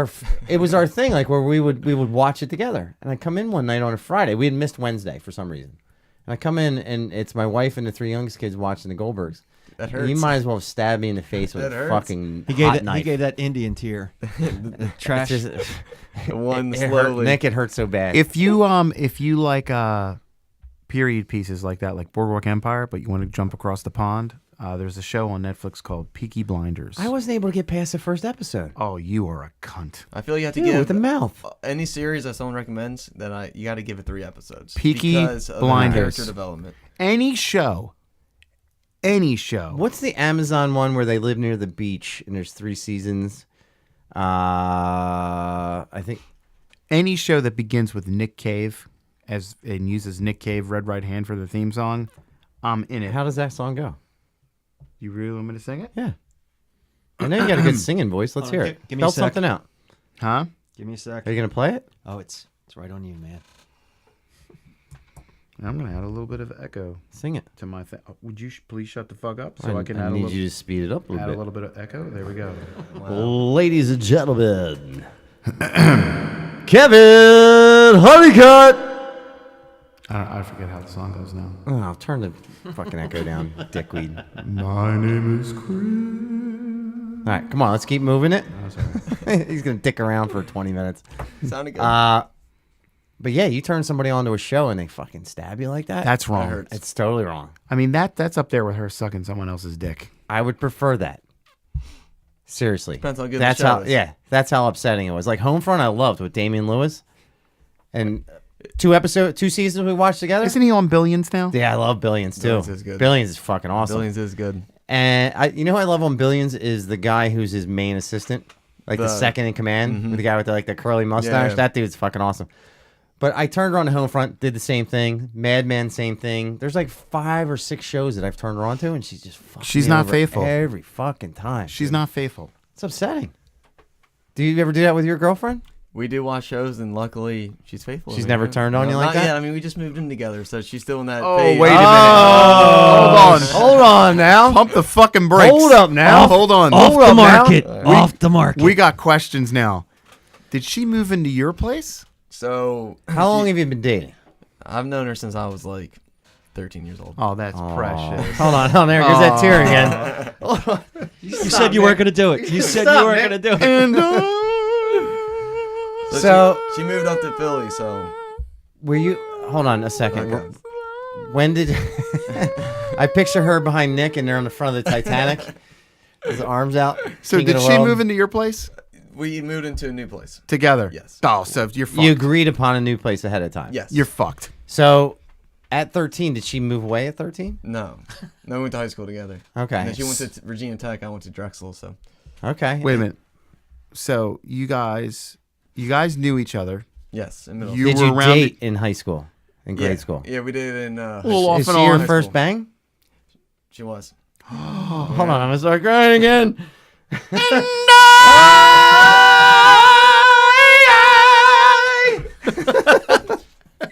was our thing, like where we would watch it together. And I come in one night on a Friday. We had missed Wednesday for some reason. And I come in and it's my wife and the 3 youngest kids watching the Goldbergs. That hurts. You might as well have stabbed me in the face with That a hurts. fucking He hot knife. gave that Indian tear. The trash. It's just- One it hurt, slowly. Nick, it hurts so bad. If you like period pieces like that, like Boardwalk Empire, but you want to jump across the pond, there's a show on Netflix called Peaky Blinders. I wasn't able to get past the first episode. Oh, you are a cunt. I feel you have to Dude, give with the mouth. any series that someone recommends. You got to give it 3 episodes. Peaky because of the Blinders. character development. Any show. What's the Amazon one where they live near the beach and there's 3 seasons? I think Any show that begins with Nick Cave and uses Nick Cave Red Right Hand for the theme song, I'm in it. How does that song go? You really want me to sing it? Yeah. I know you got a good singing voice. Let's Hold on, hear it. give me a Belt sec. something out. Huh? Give me a sec. Are you going to play it? Oh, it's right on you, man. I'm going to add a little bit of echo Sing it. to my thing. Would you please shut the fuck up so I can add, need you to speed it up a add a little little bit of echo? There we go. bit. Ladies and gentlemen, Kevin Honeycutt. I forget how the song goes now. Oh, turn the fucking echo down, dickweed. My name is Chris. All right, come on, let's keep moving it. Oh, sorry. He's going to dick around for 20 minutes. Sounded good. But yeah, you turn somebody onto a show and they fucking stab you like that? That's wrong. hurts. It's totally wrong. I mean, that's up there with her sucking someone else's dick. I would prefer that. Seriously. Depends how good the that's show how is. Yeah, that's how upsetting it was. Like Homefront I loved with Damian Lewis. And 2 seasons we watched together. Isn't he on Billions now? Yeah, I love Billions too. Billions is good. Billions is fucking awesome. Billions is good. And you know who I love on Billions is the guy who's his main assistant, like the second in command, with the guy with the curly mustache. Yeah. That dude's fucking awesome. But I turned her on to Homefront, did the same thing. Mad Men, same thing. There's like 5 or 6 shows that I've turned her on to, and she's just fucking She's me not over faithful. every fucking time. She's not faithful. It's upsetting. Do you ever do that with your girlfriend? We do watch shows, and luckily she's faithful. to She's me, never yeah. turned on you like Not that? yet. I mean, we just moved in together, so she's still in that Oh, phase. wait a minute. Oh, hold on now. Pump the fucking brakes. Hold up now. Hold on. Off Hold the up now. market. Off the market. We got questions now. Did she move into your place? So How long have you been dating? I've known her since I was like 13 years old. Oh, that's precious. Hold on, there goes that tear again. You said you weren't going to do it. You said you weren't going to do it. And So she moved up to Philly, so were you? Hold on a second. Okay. When did I picture her behind Nick and they're on the front of the Titanic, his arms out? so king of did the she world? move into your place we moved into a new place. together? Yes. Oh, so you're fucked. You agreed upon a new place ahead of time. Yes. You're fucked. So at 13, did she move away at 13? No, we went to high school together. Okay. And then she went to Virginia Tech. I went to Drexel. So Okay. Wait a minute. So you guys knew each other. yes, in middle You Did were you around date in high school? In grade yeah. school? Yeah, we did it in. Well, off Is and she your on. first School. bang? She was. Hold on, I'm gonna start crying again.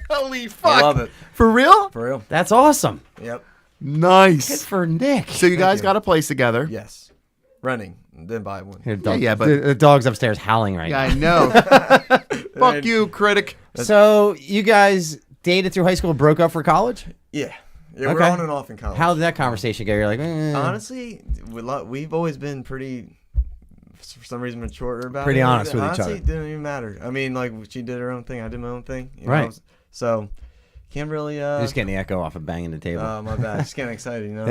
Holy I fuck. love it. For real? For real. That's awesome. Yep. Good Nice. for Nick. So you guys you. got a place together. Yes. Running. Then buy one. Here, dog, yeah, but- the dog's upstairs howling right Yeah, now. I know. Fuck you, critic. So you guys dated through high school, broke up for college? Yeah. Yeah, we're Okay. on and off in college. How did that conversation go? You're like, Honestly, we've always been pretty, for some reason, mature about Pretty it. honest with each Honestly, other. it didn't even matter. I mean, like, she did her own thing. I did my own thing. You know, Right. So, can't really, You're just getting the echo off of banging the table. my bad. Just getting excited, you know?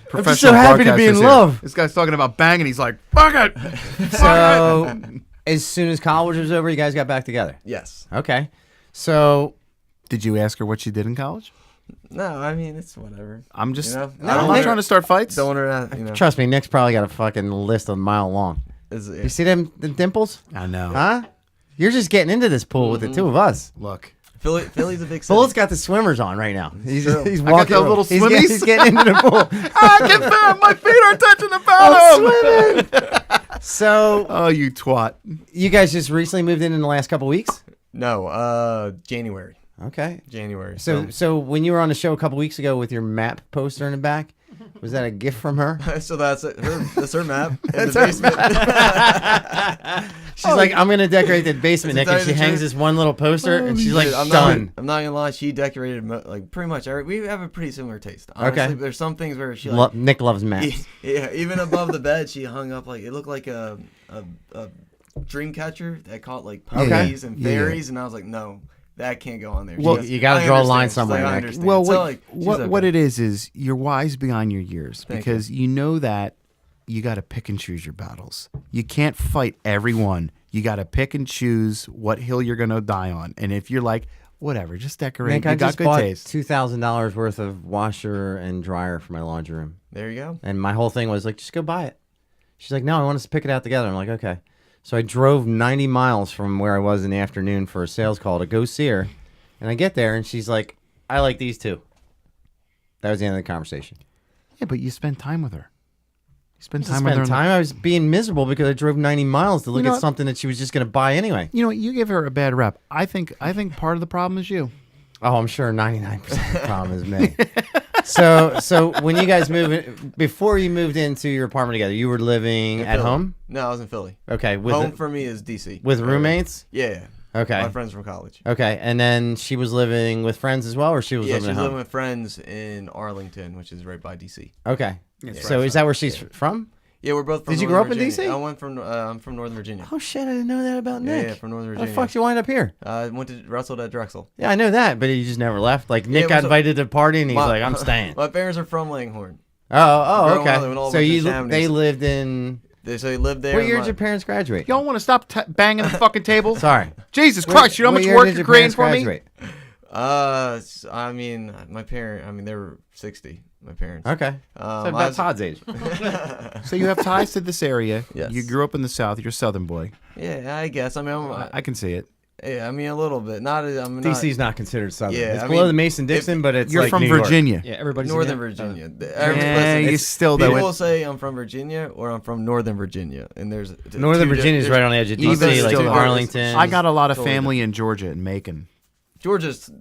Professional so happy to be broadcaster's in here. love. This guy's talking about banging. He's like, fuck it. So as soon as college was over, you guys got back together. Yes. Okay. So Did you ask her what she did in college? No, I mean, it's whatever. I'm just. You know? I'm I don't not want trying to start fights. Don't want her to, you know. trust me, Nick's probably got a fucking list a mile long. You see them the dimples? I know. Huh? You're just getting into this pool with the two of us. Look, Philly's a big city. Bullet's got the swimmers on right now. He's true. he's I got walking. the little he's swimmies. he's getting into the pool. I can feel my feet are touching the bottom. So Oh, you twat! you guys just recently moved in the last couple weeks? No, January. Okay. January. So when you were on the show a couple weeks ago with your map poster in the back, was that a gift from her? So that's it. That's her map. In the basement. She's like, I'm gonna decorate the basement, To Nick, tell and you she the hangs truth- this one little poster, and she's like, Dude, I'm done. I'm not gonna lie. She decorated like pretty much every. We have a pretty similar taste. Okay. Honestly, there's some things where she like. Nick loves maps. Yeah, even above the bed, she hung up like it looked like a dream catcher that caught like puppies and Yeah, yeah. fairies, and I was like, no, that can't go on there. She Well, goes, you gotta "I draw a understand." line She's somewhere, Like, I Nick. understand. Well, So, what like, she's what, okay. what it is you're wise beyond your years Thank because you know that you got to pick and choose your battles. You can't fight everyone. You got to pick and choose what hill you're gonna die on. And if you're like, whatever, just decorate. Nick, you I got just good bought taste. $2,000 worth of washer and dryer for my laundry room, There you go. and my whole thing was like, just go buy it. She's like, no, I want us to pick it out together. I'm like, okay. So I drove 90 miles from where I was in the afternoon for a sales call to go see her, and I get there, and she's like, I like these two. That was the end of the conversation. Yeah, but you spend time with her. You spend I time with her. spent time. I was being miserable because I drove 90 miles to look know at what? something that she was just going to buy anyway. You know what? You give her a bad rep. I think part of the problem is you. Oh, I'm sure 99% of the problem is me. So when you guys before you moved into your apartment together, you were living In at Philly. home? No, I was in Philly. Okay. Home for me is DC. with roommates? Yeah. Okay. My friends from college. Okay. And then she was living with friends as well, or she was Yeah, living she's at home? living with friends in Arlington, which is right by DC. Okay. It's So is that where she's from? Yeah, we're both from Did you Northern grow up in Virginia. DC? I'm from Northern Virginia. Oh, shit. I didn't know that about Nick. Yeah, from Northern How Virginia. the fuck you wind up here? I wrestled at Drexel. Yeah, I know that, but you just never left. Like, Nick Yeah, got so- invited to the party, and he's My- like, I'm staying. My parents are from Langhorne. Oh, Growing okay. up, they went all So over to Chamonix. they lived in... They lived there. What and year my- did your parents graduate? Y'all want to stop banging the fucking table? Sorry. Jesus Christ! You know how What much year work did you're your creating parents for me? graduate? I mean, my parent. I mean, they were 60. My parents. Okay. So I about was- Todd's age. So you have ties to this area. Yes. You grew up in the South. You're a Southern boy. Yeah, I guess. I mean, I can see it. yeah, I mean a little bit. I'm not. DC's not considered Southern. Yeah, it's I below mean, the Mason-Dixon, but it's You're like from New York. Virginia. Yeah, everybody's Northern in there. Virginia. Yeah, you still People though. will say I'm from Virginia or I'm from Northern Virginia, and there's Northern Virginia is right on the edge of Even DC, like still, Arlington. I got a lot of Totally family in Georgia and Macon. Georgia's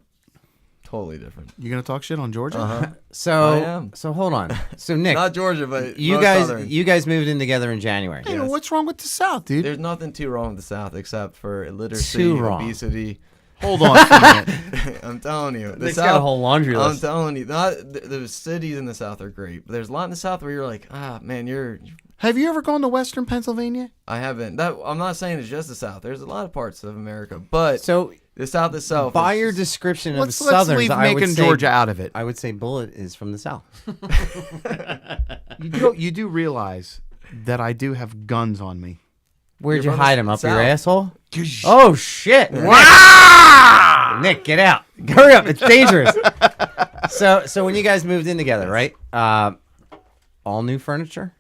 totally different. You gonna talk shit on Georgia? Uh-huh. So I am. so hold on. So Nick, Not Georgia, but you most guys Southern. you guys moved in together in January. Hey, Yes. what's wrong with the South, dude? There's nothing too wrong with the South except for illiteracy, Too wrong. obesity. Hold on for a minute. I'm telling you, the Nick's South. got a whole laundry I'm list. telling you, the cities in the South are great, but there's a lot in the South where you're like, man, Have you ever gone to Western Pennsylvania? I haven't. I'm not saying it's just the South. There's a lot of parts of America, but So the South itself. by is your just- description of Let's Southerners, leave I would Macon, say Georgia out of it. I would say Bullet is from the South. You do realize that I do have guns on me. Where'd You're you from hide the them? Up South. your asshole? Oh shit! Nick, get out! Hurry up! It's dangerous. So when you guys moved in together, right? All new furniture.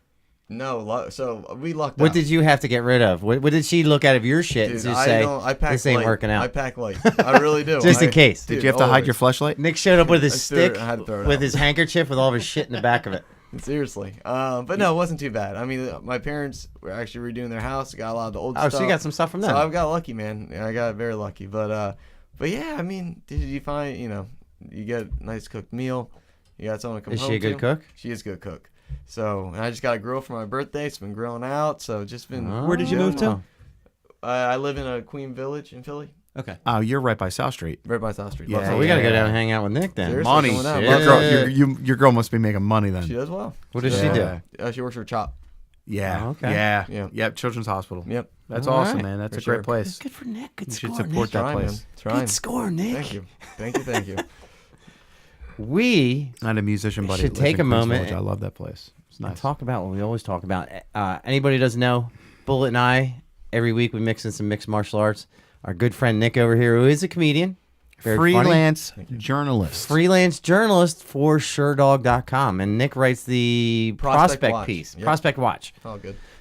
No, so we lucked What out. did you have to get rid of? What did she look out of your shit and Dude, just I say, don't. I pack "This ain't light. working out"? I pack light. I really do. Just in case. Did you have to hide your fleshlight? Nick showed up with his I threw it- stick, I had to throw it with out. his handkerchief, with all of his shit in the back of it. Seriously. But no, it wasn't too bad. I mean, my parents were actually redoing their house. Got a lot of the old Oh, stuff. so you got some stuff from them. So I've got lucky, man. Yeah, I got very lucky. But yeah, I mean, did you find, you get a nice cooked meal. You got someone to come Is home she a good to. cook? She is a good cook. So and I just got a grill for my birthday. It's been grilling out. So just been. Where did you move to? I live in a Queen Village in Philly, Okay. Oh, you're right by South Street. right by South Street. Yeah, Love So South we got to Street. go down and hang out with Nick then. Seriously, Money. going out. Shit. Love Your South- girl, your girl must be making money then. She does well. What does she do? Yeah. She works for CHOP. Yeah. Oh, okay. Yeah. Yeah. Yep. Children's Hospital. Yep. That's All awesome, right. man. That's For a great sure. place. Good for Nick. Good You should score, support Nick. that Trying, place. man. Trying. Good score, Nick. Thank you. Thank you. We I had a musician buddy. should that lives take in a Queens moment Village. I love that place. It's nice. talk about what we always talk about. Anybody doesn't know, Bullet and I, every week we mix in some mixed martial arts. Our good friend Nick over here, who is a comedian, very funny, Freelance journalist. freelance journalist for SureDog.com. And Nick writes the Prospect Prospect Watch. piece, Yep. Prospect Watch. All good.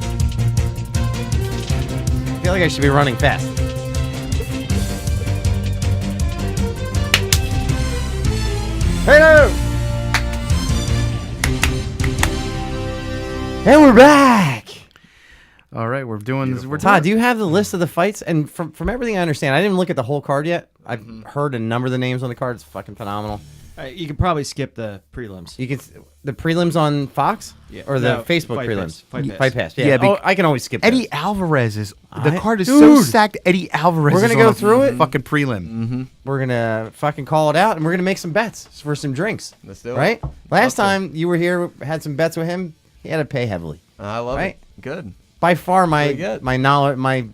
Show. feel like I should be running fast. Hello! And we're back! All right, we're doing this. We're Todd, do you have the list of the fights? And from everything I understand, I didn't look at the whole card yet. I've heard a number of the names on the card. It's fucking phenomenal. You can probably skip the prelims. You can the prelims on Fox, Yeah. or the No, Facebook Fight prelims. Pass. Fight Pass. Yeah. Yeah, Oh, I can always skip Eddie those. Alvarez is the card is so Dude. stacked. Eddie Alvarez. We're gonna is go on a through it? Fucking prelim. We're gonna fucking call it out, and we're gonna make some bets for some drinks. Let's do it. Right? Last Love to. time you were here, had some bets with him. He had to pay heavily. I love Right? it. Good. By far, Pretty good. my knowledge, my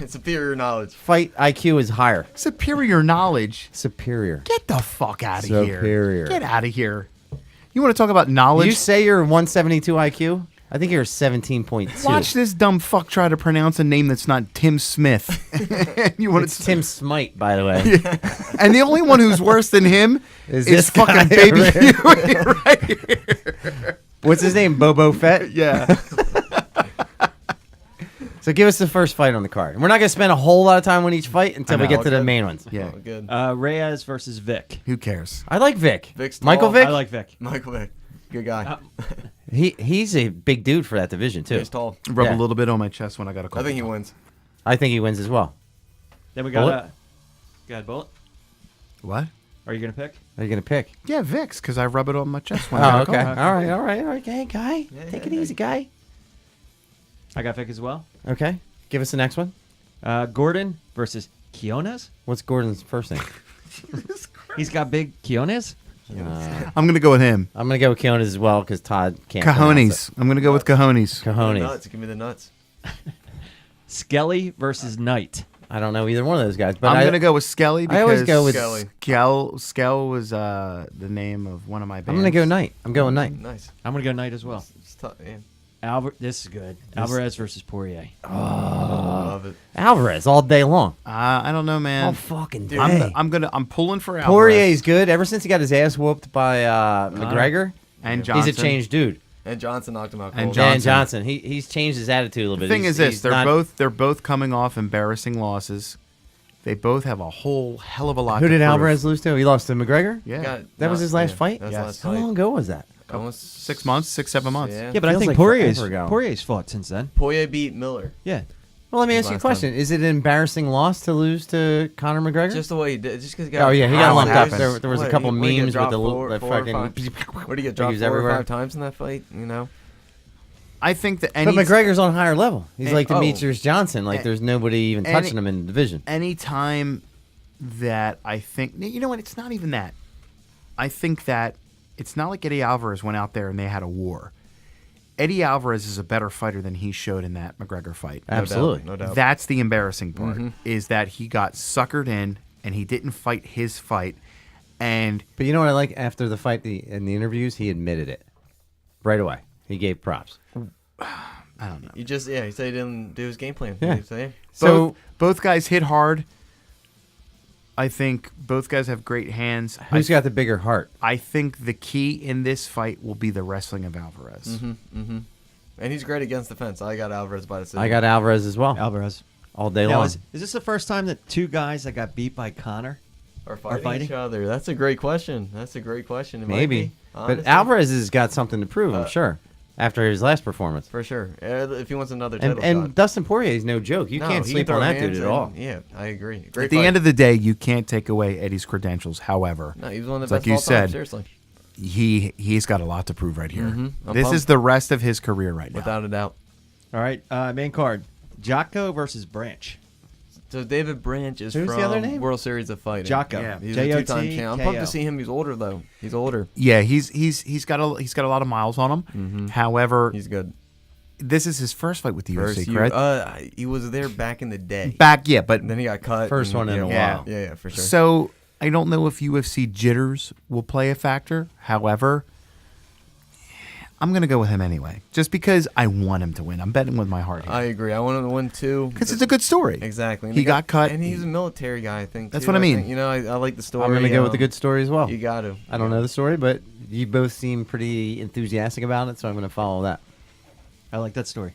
Superior knowledge. fight IQ is higher. Superior knowledge. Superior. Get the fuck out of Superior. here. Get out of here. You want to talk about knowledge? You say you're 172 IQ? I think you're 17.2. Watch this dumb fuck try to pronounce a name that's not Tim Smith. You want It's Tim Smite, by the way. And the only one who's worse than him Is is this guy fucking Baby over here. Huey right here. What's his name? Bobo Fett? Yeah. So give us the first fight on the card. And we're not going to spend a whole lot of time on each fight until we know. get to the Good. main ones. Yeah. Oh, good. Reyes versus Vic. Who cares? I like Vic. Vic's Michael tall. Vic? I like Vic. Michael Vick. Good guy. He's a big dude for that division, too. He's tall. Rub Yeah. a little bit on my chest when I got a call. I think he wins. I think he wins as well. Then we got Bullet? go ahead, Bullet. What? Are you gonna pick? Are you going to pick? Yeah, Vicks, because I rub it on my chest when I Oh, got a okay. call. All right. Okay, guy. Take it easy, guy. I got Vic as well. Okay. Give us the next one. Gordon versus Quiones. What's Gordon's first name? He's got big Quiones. I'm going to go with him. I'm going to go with Keonis as well because Todd can't pronounce Cajones. I'm going to go with Cajones. it. Give me the Cojones. nuts. Give me the nuts. Skelly versus Knight. I don't know either one of those guys. But I'm going to go with Skelly because I always go with Skelly. Skell was the name of one of my bands. I'm going to go Knight. I'm going Knight. Nice. I'm gonna go Knight as well. It's tough. Yeah. This is good. Alvarez versus Poirier. Love it. Alvarez all day long. I don't know, man. All fucking day. I'm pulling for Alvarez. Poirier's good. Ever since he got his ass whooped by McGregor, and Johnson. he's a changed dude. And Johnson knocked him out And cold. Johnson. And Johnson, he's changed his attitude a little The bit. thing He's- is this: he's they're not- both coming off embarrassing losses. They both have a whole hell of a lot. Who to did prove. Alvarez lose to? He lost to McGregor. Yeah, That was his last fight? That was Yes. the last How fight. long ago was that? Almost 6 months, 7 months. Yeah. Yeah, but I Feels think like Poirier's forever ago. Poirier's fought since then. Poirier beat Miller. Yeah. Well, let me ask you a Last question: time. Is it an embarrassing loss to lose to Conor McGregor? Just the way he did. Just because he got. Oh yeah, he got How lumped it up. happens. There was a What, couple what, he got memes with dropped the four or fucking. five? What did he get He dropped was 4 or everywhere. 5 times in that fight? You know. I think that But McGregor's on a higher level. He's like oh. Demetrius Johnson. Like there's nobody even touching him in the division. any time that I think, you know what? It's not even that. I think that it's not like Eddie Alvarez went out there and they had a war. Eddie Alvarez is a better fighter than he showed in that McGregor fight. Absolutely. No doubt. That's the embarrassing part, is that he got suckered in and he didn't fight his fight. And But you know what I like after the fight, in the interviews, he admitted it right away. He gave props. I don't know. He just he said he didn't do his game plan. Yeah. He said, So both guys hit hard. I think both guys have great hands. who's got the bigger heart? I think the key in this fight will be the wrestling of Alvarez. and he's great against the fence. I got Alvarez by decision. I got Alvarez as well. Alvarez. All day Now, long. is this the first time that two guys that got beat by Connor? Or fighting, fighting? each other. That's a great question. It might Maybe. be, But honestly. Alvarez has got something to prove, I'm sure, after his last performance. For sure. If he wants another title And shot. Dustin Poirier is no joke. You No, can't he sleep can on throw that dude hands at all. and- Yeah, I agree. Great At the fight. end of the day, you can't take away Eddie's credentials. However, No, he was one of it's the like best you of all time, said, seriously. he's got a lot to prove right here. I'm This pumped. is the rest of his career right now. Without a doubt. All right, main card: Jocko versus Branch. So David Branch is Who's from the other name? World Series of Fighting. Jocko. Yeah. He's a two-time J-O-T-K-O. champ. I'm pumped to see him. He's older though. He's older. Yeah, he's got a lot of miles on him. However, He's good. this is his first fight with the UFC, First year, correct? he was there back in the day. Back, yeah, but And then he got cut. First and- one in a Yeah. while. Yeah, for sure. so I don't know if UFC jitters will play a factor. However, I'm gonna go with him anyway, just because I want him to win. I'm betting with my heart I here agree. I want him to win too. because it's a good story. Exactly. And He got cut. and he's a military guy. I think. That's too. what I mean. think, I like the story. I'm going to go with the good story as well. You got to. I don't know the story, but you both seem pretty enthusiastic about it, so I'm going to follow that. I like that story.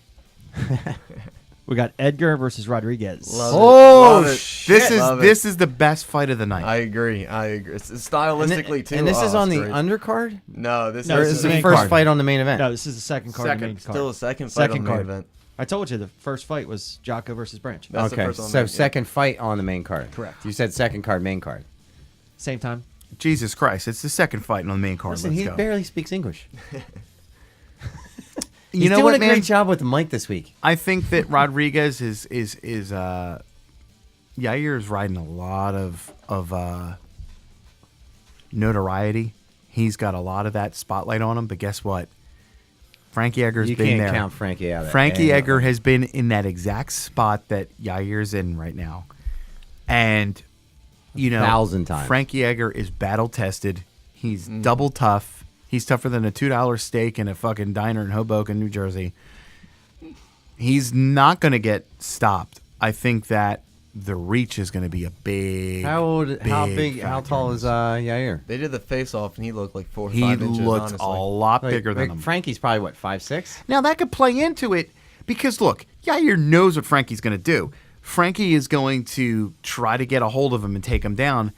We got Edgar versus Rodriguez. Love it. Oh, Love it. this is the best fight of the night. I agree. It's stylistically too. And this is on it's the great. undercard? No, this Or this is is the the main first card. fight on the main event? No, this is the second card. of the main card. Still a second fight Second on the main card. event. I told you the first fight was Jocko versus Branch. That's the Okay, first on the so main, yeah. second fight on the main card. Correct. You said second card, main card. Same time. Jesus Christ, it's the second fight on the main card. Listen, Let's he go. barely speaks English. You He's know doing what, a man? great job with the mic this week. I think that Rodriguez is Yair is riding a lot of notoriety. He's got a lot of that spotlight on him. But guess what? Frankie Edgar's You been can't there. count Frankie out. Frankie Edgar has been in that exact spot that Yair's in right now, and you know, 1,000 times. Frankie Edgar is battle tested. He's double tough. He's tougher than a $2 steak in a fucking diner in Hoboken, New Jersey. He's not going to get stopped. I think that the reach is going to be a big. How big? factor How tall in is this. Yair? They did the face off and he looked like 4 or He 5 inches. looks honestly. a lot bigger than him. Frankie's probably what 5'6". Now that could play into it because look, Yair knows what Frankie's going to do. Frankie is going to try to get a hold of him and take him down,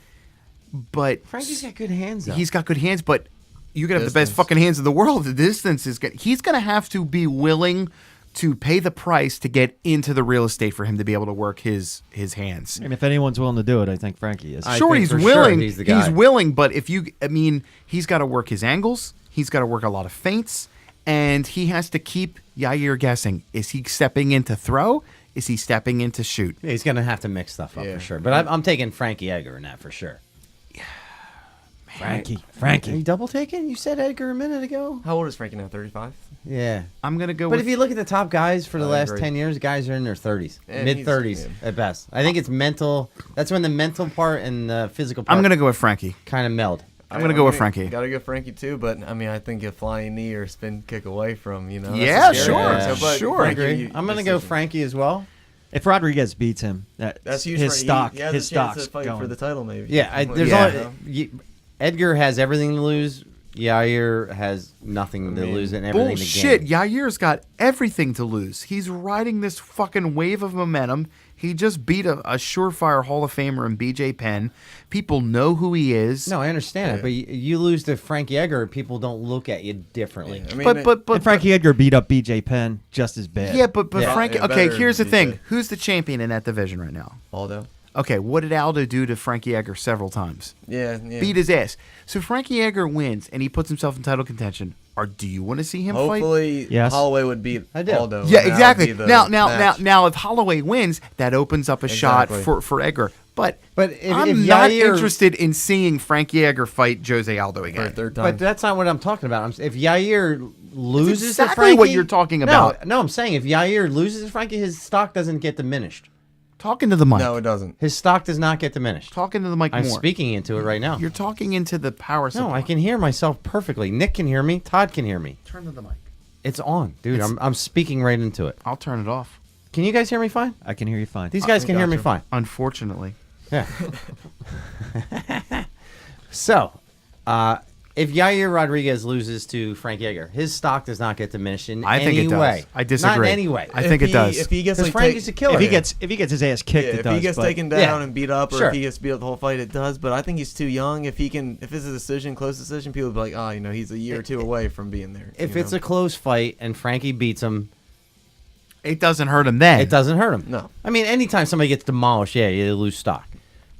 but Frankie's got good hands. Though. he's got good hands. But you got to have the best Distance. fucking hands in the world. The distance is good. He's going to have to be willing to pay the price to get into the real estate for him to be able to work his hands. And if anyone's willing to do it, I think Frankie is. I Sure, think he's for sure willing. he's the guy. willing, but he's got to work his angles. He's got to work a lot of feints, and he has to keep Yair guessing. Is he stepping in to throw? Is he stepping in to shoot? Yeah, he's gonna have to mix stuff up Yeah. for sure. But I'm taking Frankie Edgar in that for sure. Are you Frankie. double taking? You said Edgar a minute ago. How old is Frankie now? 35? Yeah. I'm gonna go. But with, if you look at the top guys for the I last agree. 10 years, guys are in their 30s, And mid he's- 30s yeah. at best. I think it's mental. That's when the mental part and the physical part I'm gonna go with Frankie. kind of meld. I'm gonna go with Frankie. Gotta go Frankie too, but I mean, I think a flying knee or spin kick away from, you know. that's Yeah, the scary sure, part. sure. but I Frankie, agree. you- I'm gonna go decision. Frankie as well. If Rodriguez beats him, That's huge. his for, stock. He has His a chance stock's to fight going. for the title, maybe. Yeah, there's Yeah. Edgar has everything to lose. Yair has nothing to lose and everything Bullshit. to gain. Yair's got everything to lose. He's riding this fucking wave of momentum. He just beat a surefire Hall of Famer in BJ Penn. People know who he is. No, I understand it, but you lose to Frankie Edgar, people don't look at you differently. I mean, but and Frankie Edgar beat up BJ Penn just as bad. yeah, but Yeah. Frankie. Yeah, Okay, better here's the than thing. BJ. Who's the champion in that division right now? Aldo. Okay, what did Aldo do to Frankie Edgar several times? Yeah. Beat his ass. So Frankie Edgar wins and he puts himself in title contention. Or do you want to see him fight? Hopefully, Yes. Holloway would beat I do. Aldo. Yeah, and that would exactly. be the Now, match. if Holloway wins, that opens up a shot Exactly. for Edgar. But But I'm if not Yair- interested in seeing Frankie Edgar fight Jose Aldo for a again. third time. But that's not what I'm talking about. If Yair loses exactly to Frankie, what you're talking about. No, I'm saying if Yair loses to Frankie, his stock doesn't get diminished. Talking to the mic. no, it doesn't. His stock does not get diminished. Talking to the mic I'm more. speaking into it right now. You're talking into the power supply. No, I can hear myself perfectly. Nick can hear me. Todd can hear me. turn to the mic. It's on, dude. I'm speaking right into it. I'll turn it off. Can you guys hear me fine? I can hear you fine. These guys can hear me gotcha. fine. Unfortunately. Yeah. So, if Yair Rodriguez loses to Frankie Edgar, his stock does not get diminished in I think any it does. way. I disagree. Not in any way. I think it does. If he gets Because like Frankie's a killer. if he gets his ass kicked, Yeah, it if does. he gets but- taken down Yeah. and beat up, or Sure. if he gets beat up the whole fight, it does. But I think he's too young. If it's a decision, close decision, people will be like, oh, he's a year or two away from being there. if it's a close fight and Frankie beats him, It doesn't hurt him then. it doesn't hurt him. No. I mean, anytime somebody gets demolished, yeah, you lose stock.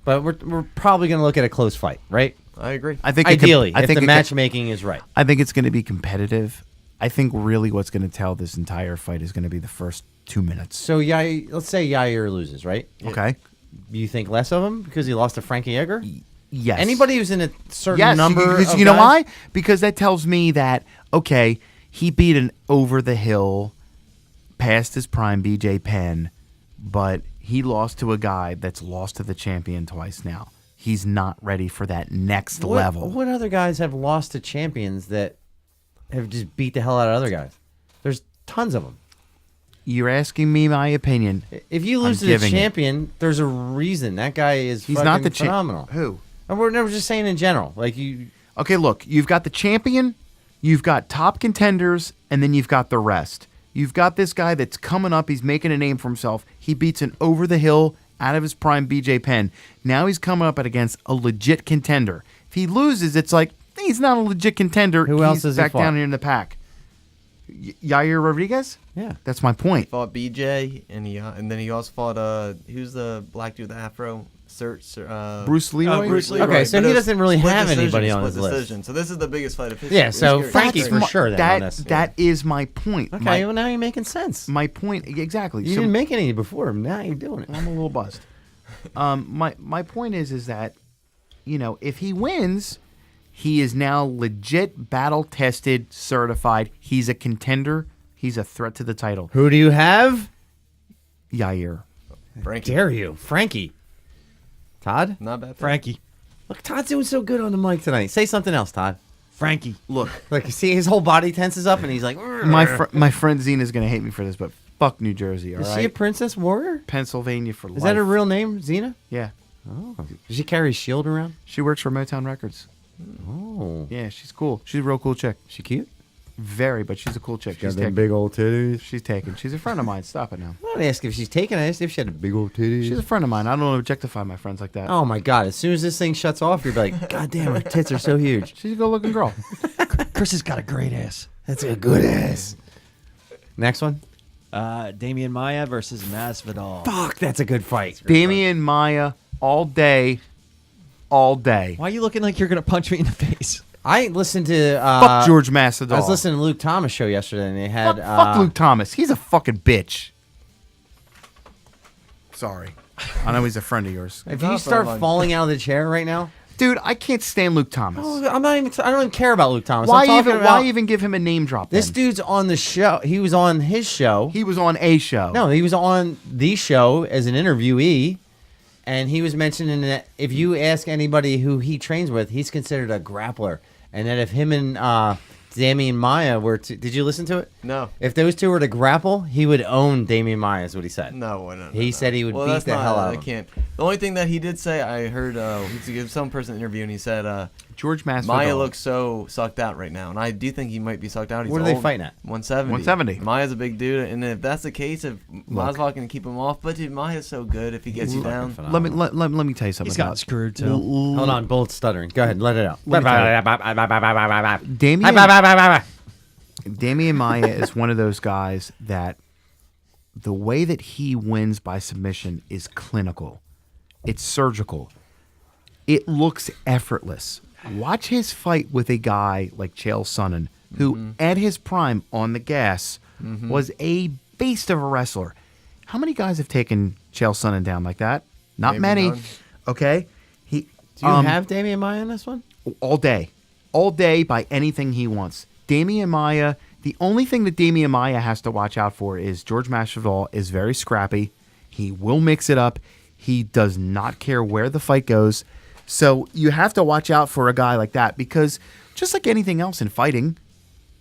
But we're probably going to look at a close fight, right? I agree. I think Ideally, I if think the it matchmaking is right. I think it's going to be competitive. I think really what's going to tell this entire fight is going to be the first 2 minutes. So Yair, let's say Yair loses, right? Okay. You think less of him because he lost to Frankie Edgar? Yes. Anybody who's in a certain Yes. number Because of you know guys- why? Because that tells me that okay, he beat an over the hill, past his prime BJ Penn, but he lost to a guy that's lost to the champion twice now. He's not ready for that next level. What other guys have lost to champions that have just beat the hell out of other guys? There's tons of them. You're asking me my opinion. If you lose I'm to the giving it. champion, there's a reason. That guy is He's fucking not the phenomenal. Who? And we're never just saying in general. Like you, Okay, look, you've got the champion, you've got top contenders, and then you've got the rest. You've got this guy that's coming up. He's making a name for himself. He beats an over-the-hill, out of his prime BJ Penn. Now he's coming up against a legit contender. If he loses, it's like, he's not a legit contender. Who else is he back fought? down here in the pack? Yair Rodriguez? Yeah. That's my point. Fought BJ, and then he also fought who's the black dude with the afro? Bruce Leroy? Bruce Leroy. Okay, so But he it was doesn't really split have decision, anybody on split his list. decision. So this is the biggest fight of history. Yeah, so It's Frankie's scary. for sure then on this. That is my point. Okay, well now you're making sense. My point, exactly. You So- didn't make any before. Now you're doing it. I'm a little buzzed. My point is that, if he wins, he is now legit, battle tested, certified. He's a contender. He's a threat to the title. Who do you have? Yair. Frankie. Dare you, Frankie? Todd? Not bad. Frankie. Look, Todd's doing so good on the mic tonight. Say something else, Todd. Frankie. Look, Like, you see his whole body tenses up, and he's like, my friend Zena's gonna hate me for this, but fuck New Jersey. All Is right. she a princess warrior? Pennsylvania for life. Is that her real name, Xena? Yeah. Oh. Does she carry a shield around? She works for Motown Records. Oh. Yeah, she's cool. She's a real cool chick. She cute? Very, but she's a cool chick. She's Got them taken. big old titties. She's taken. She's a friend of mine. Stop it now. I don't ask if she's taken. I asked if she had big old titties. She's a friend of mine. I don't want to objectify my friends like that. Oh my God! As soon as this thing shuts off, you're like, God damn, her tits are so huge. She's a good-looking girl. Chris has got a great ass. That's a good ass. Next one. Damian Maia versus Masvidal. Fuck, that's a good fight. Damian Maia all day. All day. Why are you looking like you're gonna punch me in the face? I listened to Fuck George Masvidal. I was listening to Luke Thomas show yesterday, and they had Fuck Luke Thomas. He's a fucking bitch. Sorry. I know he's a friend of yours. If you start falling out of the chair right now, Dude, I can't stand Luke Thomas. I'm not even. I don't even care about Luke Thomas. Why I'm talking about why even give him a name drop this then? dude's on the show. He was on his show. He was on a show. No, he was on the show as an interviewee, and he was mentioning that if you ask anybody who he trains with, he's considered a grappler, and that if him and Damian Maia were to, did you listen to it? No. If those two were to grapple, he would own Damian Maia, is what he said. No. He said he would beat that's the hell out of him. I can't. The only thing that he did say, I heard, he gave some person an interview, and he said, George Masvidal. Maya looks so sucked out right now, and I do think he might be sucked out. He's What are they old. fighting at? 170. 170. Maya's a big dude, and if that's the case, if Masvidal can keep him off, but dude, Maya's so good if he gets you down. Let me tell you something. He's gotten screwed too. Hold on, Bullet's stuttering. Go ahead, let it out. Damian Maia is one of those guys that the way that he wins by submission is clinical. It's surgical. It looks effortless. Watch his fight with a guy like Chael Sonnen, who at his prime on the gas was a beast of a wrestler. How many guys have taken Chael Sonnen down like that? Not Maybe many. none. Okay. Do you have Damian Maia in this one? All day by anything he wants. Damian Maia, the only thing that Damian Maia has to watch out for is George Masvidal is very scrappy. He will mix it up. He does not care where the fight goes. So you have to watch out for a guy like that because just like anything else in fighting,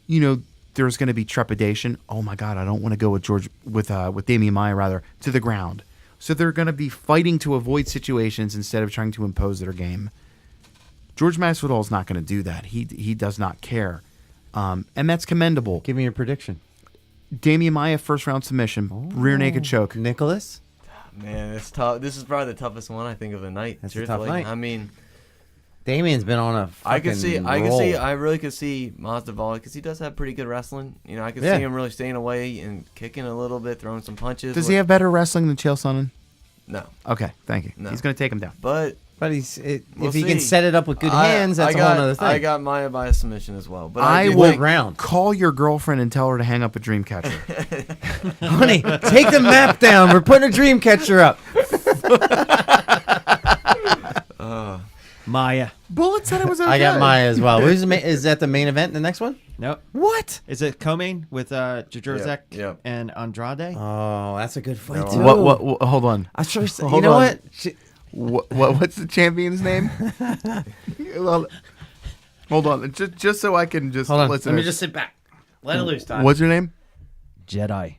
there's going to be trepidation. Oh my God, I don't want to go with Damian Maia to the ground. So they're going to be fighting to avoid situations instead of trying to impose their game. George Masvidal is not going to do that. He does not care. And that's commendable. Give me your prediction. Damian Maia, first round submission, rear naked choke. Nicholas? Man, it's tough. This is probably the toughest one I think of the night. That's a tough truthfully. night. I mean, Damian's been on a fucking roll. I really could see Masvidal because he does have pretty good wrestling. I could Yeah. see him really staying away and kicking a little bit, throwing some punches. Does he have better wrestling than Chael Sonnen? No, Okay, thank you. No. He's going to take him down. but But we'll if he can see. set it up with good hands, that's a whole other thing. I got Maya by a submission as well. But I do will think- round. call your girlfriend and tell her to hang up a dream catcher. Honey, take the map down. We're putting a dream catcher up. Maya. Bullet said it was okay. I got Maya as well. Is that the main event, the next one? Nope. What? Is it Comin with Jajrzak Yep. and Andrade? Oh, that's a good fight, No. too. What, hold on. I sure, you Hold know on. what? What's the champion's name? Well, hold on. Just so I can just Hold on. listen. Let me just sit back. Let it loose, Todd. What's your name? Jedi.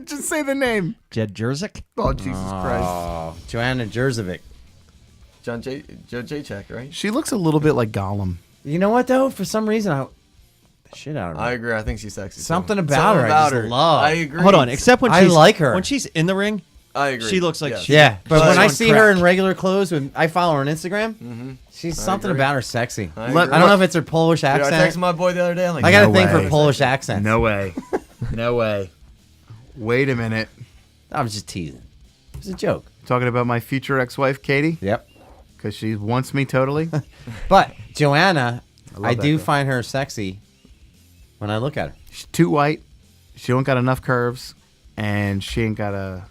Just say the name. Jajrzak? Oh, Jesus Christ. Oh, Joanna Jurzovic. Joe Jacek, right? She looks a little bit like Gollum. You know what, though? For some reason, the shit out of her. I agree. I think she's sexy. too. Something about her I just love. I agree. Hold on, except when I she's like her. when she's in the ring. I agree. She looks like Yes. she- Yeah, but She's when I on see her crack. in regular clothes, when I follow her on Instagram, she's something agree. about her sexy. I agree. don't know if it's her Polish Dude, I accent. texted my boy the other day. I'm like, I got a No thing for way. Polish accents. No way. No way. Wait a minute. I was just teasing. It was a joke. Talking about my future ex-wife, Katie, Yep. because she wants me totally. But Joanna, love I that do girl. find her sexy when I look at her. She's too white. She don't got enough curves, and she ain't got a.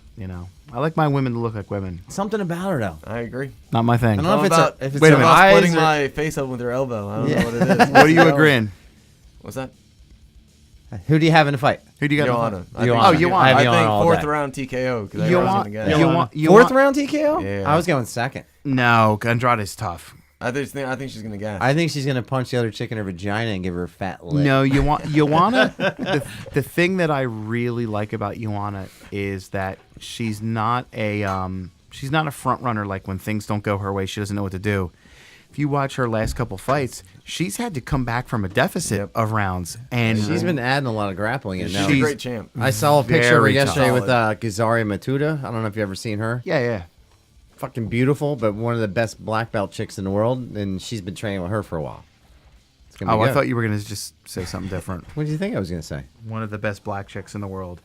I like my women to look like women. Something about her though. I agree. Not my thing. I don't know if it's about- if it's Wait a her minute. I'm eyes splitting or- my face open with her elbow. I don't Yeah. know what it is. What are you agreeing? What's that? Who do you have in a fight? Who do you got? Joanna. Joanna. Oh, you want? I have I Joanna think all fourth day. round TKO because I You wasn't want? gonna get it. You want? You Fourth want? round TKO? Yeah. I was going second. No, Andrade's tough. I think she's gonna gas. I think she's gonna punch the other chick in her vagina and give her a fat lip. No, Joanna. The thing that I really like about Joanna is that she's not a front runner. Like when things don't go her way, she doesn't know what to do. If you watch her last couple fights, she's had to come back from a deficit of rounds, and She's been adding a lot of grappling in now. She's a she's- great champ. I saw a picture of her very yesterday tough. with Gazari Matuda. I don't know if you've ever seen her. yeah. Fucking beautiful, but one of the best black belt chicks in the world, and she's been training with her for a while. It's gonna be Oh, I good. thought you were gonna just say something different. What did you think I was gonna say? One of the best black chicks in the world,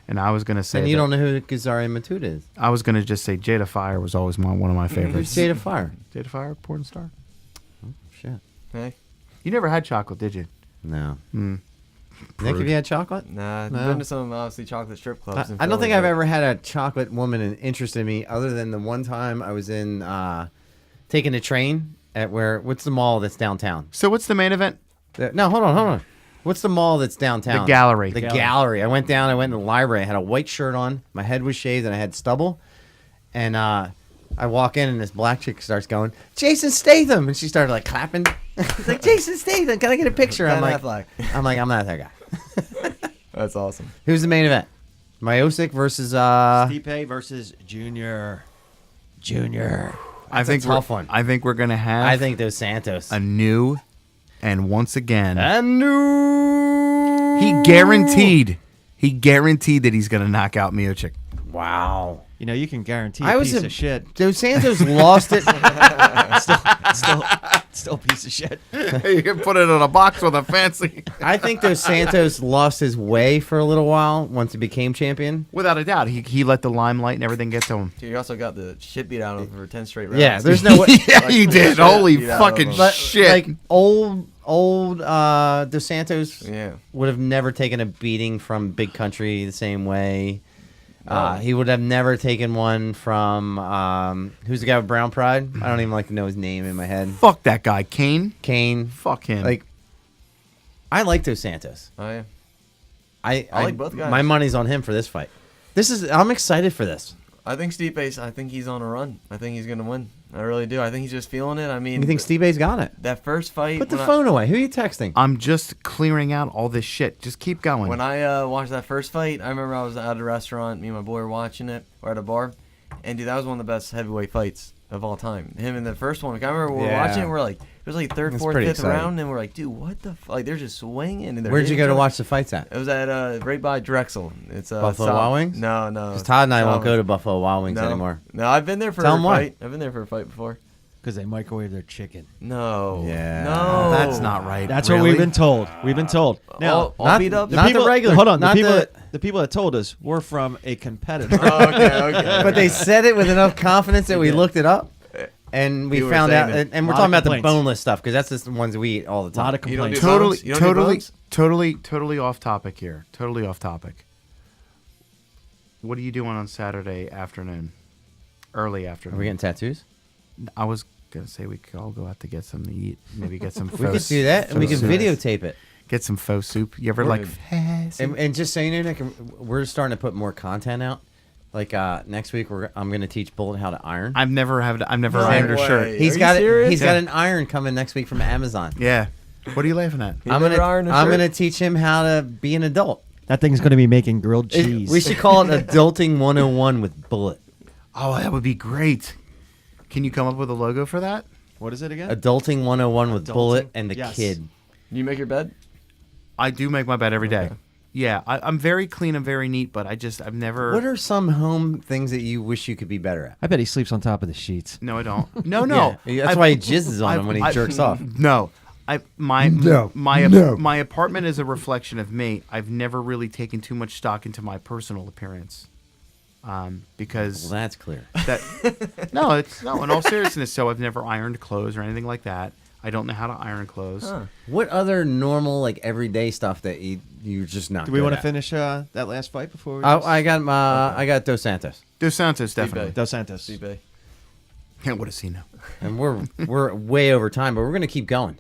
and I was gonna say. And you that- don't know who Gazari Matuda is? I was gonna just say Jada Fire was always one of my Who's favorites. Jada Fire? Jada Fire, porn star. Shit. Hey, You never had chocolate, did you? No. Hmm. Nick, have you had chocolate? nah, No. been to some obviously chocolate strip clubs. in I don't Philly, think I've but- ever had a chocolate woman interested in me other than the one time I was in taking a train at what's the mall that's downtown? So what's the main event? No, hold on. What's the mall that's downtown? The Gallery. The Gallery. gallery. I went down. I went in the library. I had a white shirt on. My head was shaved, and I had stubble. And I walk in, and this black chick starts going, "Jason Statham," and she started like clapping. She's like, "Jason Statham, can I get a picture?" I'm Ben like, Affleck. I'm not that guy. That's awesome. Who's the main event? Myosic versus Stipe versus Junior. I think a tough one. I think we're gonna have. I think those Santos. a new, and once again, new. he guaranteed that he's gonna knock out Miocic. Wow. You know, you can guarantee I a was piece a- of shit. Dos Santos lost it. Still a piece of shit. You can put it in a box with a fancy. I think Dos Santos lost his way for a little while once he became champion. Without a doubt, he let the limelight and everything get to him. Dude, you also got the shit beat out of him for 10 straight rounds. Yeah, there's no way. Yeah, he did. shit Holy beat out fucking of him. But, shit! Like old Dos Santos Yeah. would have never taken a beating from Big Country the same way. He would have never taken one from who's the guy with Brown Pride? I don't even like to know his name in my head. Fuck that guy, Kane. Kane. Fuck him. Like, I like Dos Santos. Oh, yeah. I like both guys. My money's on him for this fight. I'm excited for this. I think Stipe, I think he's on a run. I think he's going to win. I really do. I think he's just feeling it. I mean, You think Stipe's got it? that first fight. Put the when phone away. Who are you texting? I'm just clearing out all this shit. Just keep going. When I watched that first fight, I remember I was at a restaurant. Me and my boy were watching it. We're at a bar. And, dude, that was one of the best heavyweight fights of all time. Him in the first one. I remember we were Yeah. watching it. We're like, it was like third, That's fourth, pretty fifth exciting. round. And we're like, dude, what the fuck? Like, they're just swinging. And they're Where'd you hitting go each to other. watch the fights at? It was at right by Drexel. It's Buffalo south. Wild Wings? No. Because Todd and I won't South. go to Buffalo Wild Wings No. anymore. No, I've been there for Tell a 'em why. fight. I've been there for a fight before. Because they microwave their chicken. No. Yeah. No. That's not right. That's Really? what we've been told. We've been told. Now, all not- beat up. not the regular- Hold on. not The people that told us were from a competitor. Oh, okay. But they said it with enough confidence that we did. looked it up. And we You were found saying out, it. and we're Lot talking of about the complaints. boneless stuff because that's just the ones we eat all the A lot time. of You don't do complaints. bones? You don't do bones? Totally off topic here. Totally off topic. What are you doing on Saturday afternoon? Early afternoon. Are we getting tattoos? I was gonna say we could all go out to get something to eat. Maybe get some. We could do that, and we faux can soup. videotape it. Get some faux soup. You ever like? And just so you know, Nick, we're starting to put more content out. Like next week, I'm going to teach Bullet how to iron. I've never No ironed a way. shirt. He's Are got you serious? He's got Yeah. an iron coming next week from Amazon. Yeah. What are you laughing at? You never ironed a I'm shirt? gonna teach him how to be an adult. That thing's going to be making grilled cheese. We should call it Adulting 101 with Bullet. Oh, that would be great. Can you come up with a logo for that? What is it again? Adulting 101 with Adulting? Bullet and the Yes. kid. You make your bed? I do make my bed every day. Yeah, I'm very clean. I'm very neat, but I've never. What are some home things that you wish you could be better at? I bet he sleeps on top of the sheets. No, I don't. No. Yeah, that's why he jizzes on him when he jerks off. No. My apartment is a reflection of me. I've never really taken too much stock into my personal appearance. Because Well, that's clear. no, in all seriousness, so I've never ironed clothes or anything like that. I don't know how to iron clothes. Huh. What other normal, like, everyday stuff that you're just not Do we good want to at? finish that last fight before we? I got Dos Santos, Dos Santos, definitely. Dos Santos. eBay. Yeah, what does he know? and we're way over time, but we're gonna keep going.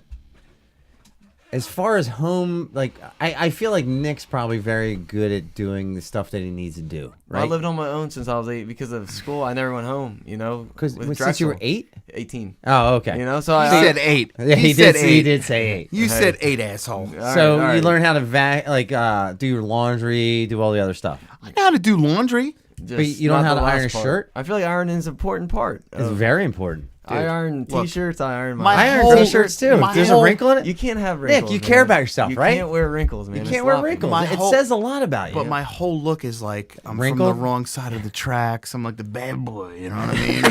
As far as home, like, I feel like Nick's probably very good at doing the stuff that he needs to do, right? I lived on my own since I was 8 because of school. I never went home, Because with since you were Drexel. 8? 18. Oh, okay. You know, so He I said 8. Yeah, he said did. 8. He did say 8. You Hey. said 8, asshole. So all right. you learn how to do your laundry, do all the other stuff. I know how to do laundry. But you don't know how to iron a shirt? I feel like ironing is an important part. It's very important. I iron look, t-shirts. I iron my I iron whole- t-shirts too. my There's whole- a wrinkle in it. You can't have wrinkles. Nick, you man. care about yourself, you right? You can't wear wrinkles, man. You It's can't wear sloppy. wrinkles. My It whole- says a lot about you. But my whole look is like I'm Wrinkled? from the wrong side of the tracks. I'm like the bad boy. You know what I mean?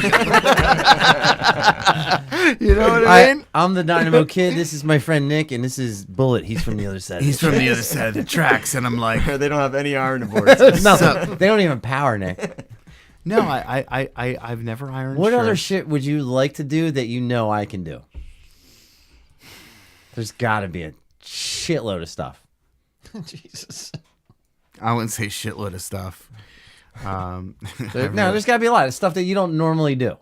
You know what I mean? I'm the Dynamo Kid. This is my friend Nick, and this is Bullet. He's from the other side. He's from the other side of the tracks, and I'm like, They don't have any iron boards. no, they don't even power, Nick. no, I've never ironed. What other shirts. shit would you like to do that you know I can do? There's got to be a shitload of stuff. Jesus. I wouldn't say shitload of stuff. No, there's got to be a lot of stuff that you don't normally do.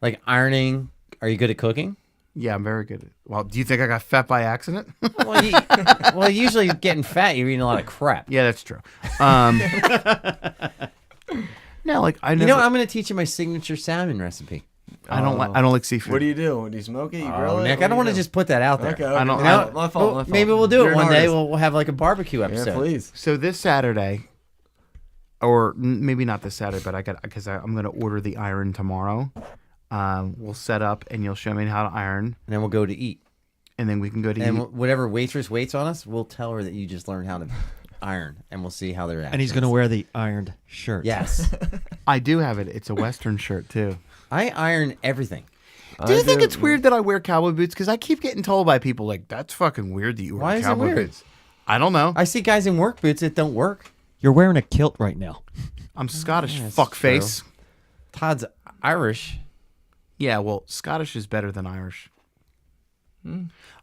Like ironing. Are you good at cooking? Yeah, I'm very good. Well, do you think I got fat by accident? Well, usually getting fat, you're eating a lot of crap. Yeah, that's true. No, like I You never. know, I'm going to teach you my signature salmon recipe. I don't like seafood. What do you do? Do you smoke it? You grill it? Nick, What I don't do want you to do? just put that out there. Okay, I don't- okay. I don't- My fault. My fault. Maybe we'll do You're it an one day. artist. We'll have like a barbecue Yeah, episode. please. So this Saturday, or maybe not this Saturday, but I'm gonna order the iron tomorrow. We'll set up and you'll show me how to iron, And then we'll go to eat. and then we can go to And eat. whatever waitress waits on us, we'll tell her that you just learned how to iron, and we'll see how they react. And he's going to wear the ironed shirt. Yes. I do have it. It's a Western shirt too. I iron everything. Do you think it's weird that I wear cowboy boots? Because I keep getting told by people like, "That's fucking weird that you wear Why is it cowboy weird? boots." I don't know. I see guys in work boots that don't work. You're wearing a kilt right now. I'm Scottish, That's fuckface. Todd's Irish. Yeah, well, Scottish is better than Irish.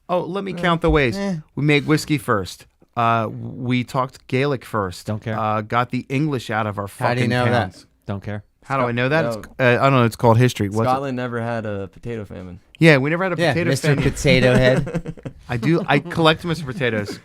Oh, let me count the ways. We made whiskey first. We talked Gaelic first. Don't care. Got the English out of our fucking How do you know that? towns. Don't care. How do I know that? No. It's, I don't know. It's called history. What's it? Scotland never had a potato famine. Yeah, we never had a Yeah, potato Mr. famine. Potato Head. I do. I collect Mr. Potatoes.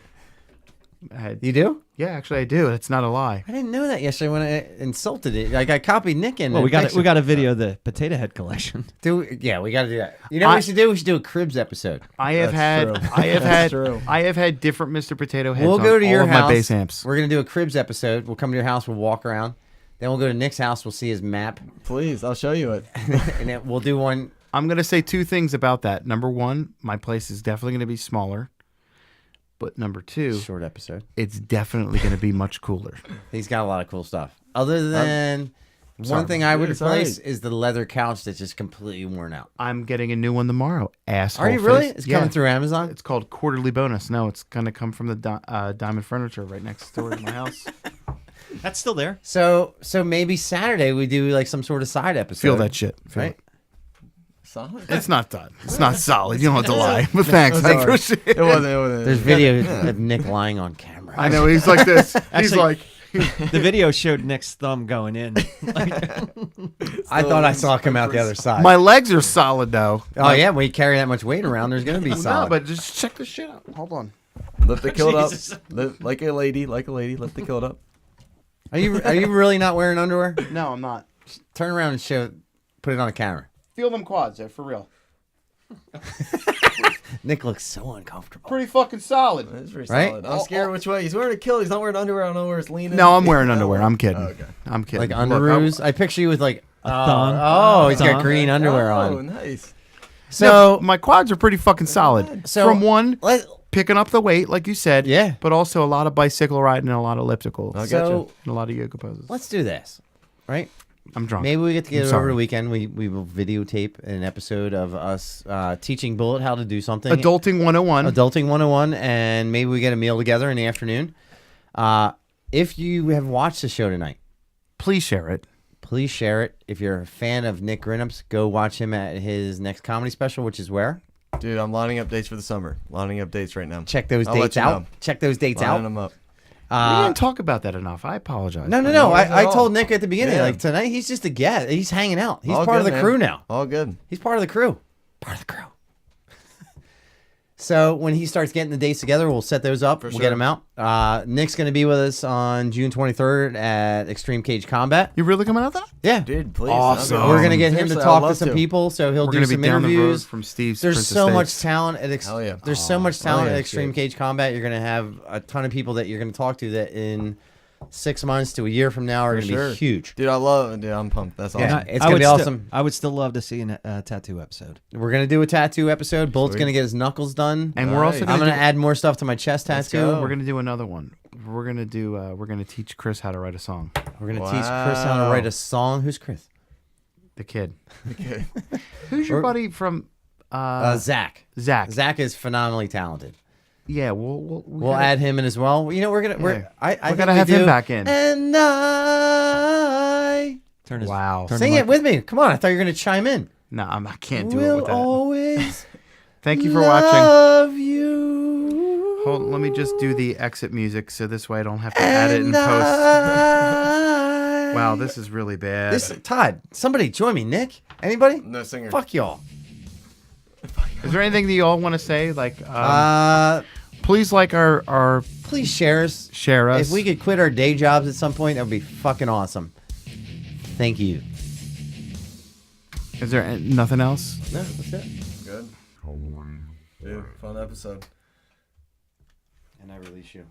You do? Yeah, actually, I do. That's not a lie. I didn't know that yesterday when I insulted it. Like I copied Nick in. Well, the we got picture. a video of the potato head collection. Yeah, we got to do that. You know what we should do? We should do a Cribs episode. I have That's had. true. I have That's had. true. I have had different Mr. Potato Heads. We'll go to on your all of house. my bass amps. We're gonna do a Cribs episode. We'll come to your house. We'll walk around. Then we'll go to Nick's house. We'll see his map, Please, I'll show you it. and then we'll do one. I'm gonna say two things about that. Number one, my place is definitely gonna be smaller. But number two, Short episode. it's definitely gonna be much cooler. He's got a lot of cool stuff. Other than one sorry. thing I would It's replace alright. is the leather couch that's just completely worn out. I'm getting a new one tomorrow. Asshole. Are you really? face. It's Yeah. coming through Amazon. It's called Quarterly Bonus. No, it's gonna come from the Diamond Furniture right next door to my house. That's still there. So maybe Saturday we do like some sort of side episode. Feel that shit. Feel right? it. Solid. It's not done. It's not solid. You don't have to lie. But thanks. I appreciate it. It wasn't. There's video of Nick lying on camera. I know he's like this. He's Actually- like, The video showed Nick's thumb going in. I thought I saw it come out the other side. my legs are solid though. Oh yeah, when you carry that much weight around, there's gonna be No, solid. but just check this shit out. Hold on. Lift the kilt up. Jesus. Like a lady. Lift the kilt up. Are you really not wearing underwear? No, I'm not. Turn around and put it on a camera. Feel them quads there for real. Nick looks so uncomfortable. Pretty fucking solid. It's pretty Right? solid. I'm scared which way. He's wearing a kilt. He's not wearing underwear. I don't know where it's leaning. No, I'm wearing underwear. I'm kidding. Oh, okay. I'm kidding. Like Look, underoos. I picture you with like thong. Oh, he's got Thong. green underwear Oh, on. nice. So my quads are pretty fucking solid. So From one, picking up the weight, like you said. Yeah. But also a lot of bicycle riding and a lot of elliptical. I So- gotcha. And a lot of yoga poses. Let's do this, right? I'm drunk. Maybe we get together over sorry. the weekend. We will videotape an episode of us teaching Bullet how to do something. Adulting 101. Adulting 101, and maybe we get a meal together in the afternoon. If you have watched the show tonight, Please share it. please share it. If you're a fan of Nick Grinups, go watch him at his next comedy special, which is where? Dude, I'm lining up dates for the summer. Lining up dates right now. Check those I'll let dates you out. know. Check those dates Lining out. them up. We didn't talk about that enough. I apologize. No. No, I not at all. told Nick at the beginning, Yeah. like tonight, he's just a guest. He's hanging out. He's All part of good, the man. crew now. All good. He's part of the crew. Part of the crew. So when he starts getting the dates together, we'll set those up. We'll sure. get them out. Nick's going to be with us on June 23rd at Extreme Cage Combat. You really coming out that? Yeah. Dude, please. Awesome. that'd be We're going to get him to Seriously, I'd talk to love some people, so he'll We're do going to some be down the road interviews. from Steve's There's Princess so Steaks. much talent at Hell yeah. There's so much talent yeah, at Extreme shit. Cage Combat. You're going to have a ton of people that you're going to talk to that in 6 months to a year from now are going to sure. be huge. Dude, I love it. Dude, I'm pumped. That's awesome. Yeah. And It's I gonna would be still- awesome. I would still love to see a tattoo episode. We're going to do a tattoo episode. Bullet's Sweet. going to get his knuckles done. And we're also Nice. I'm going going to add more stuff to my chest tattoo. go. We're going to do another one. We're going to teach Chris how to write a song. We're going to teach Chris how to write a song. Who's Chris? The kid. Okay. Who's your buddy from Zach. Zach? Zach is phenomenally talented. Yeah, We'll add him in as well. You know, we're gonna I think gotta we have him do. back in. And I Turn his, Wow. Turn sing the it with me. Come on, I thought you were gonna chime in. No, I can't do it We'll with that. always Thank you for watching. love you. Hold, let me just do the exit music so this way I don't have to add it in And post. I- Wow, this is really bad. Todd, somebody join me. Nick, anybody? No singer. Fuck y'all. Is there anything that you all want to say? Like, please like our Please share us. share us. If we could quit our day jobs at some point, that would be fucking awesome. Thank you. Is there nothing else? No, that's it. Good. Dude, fun episode. And I release you.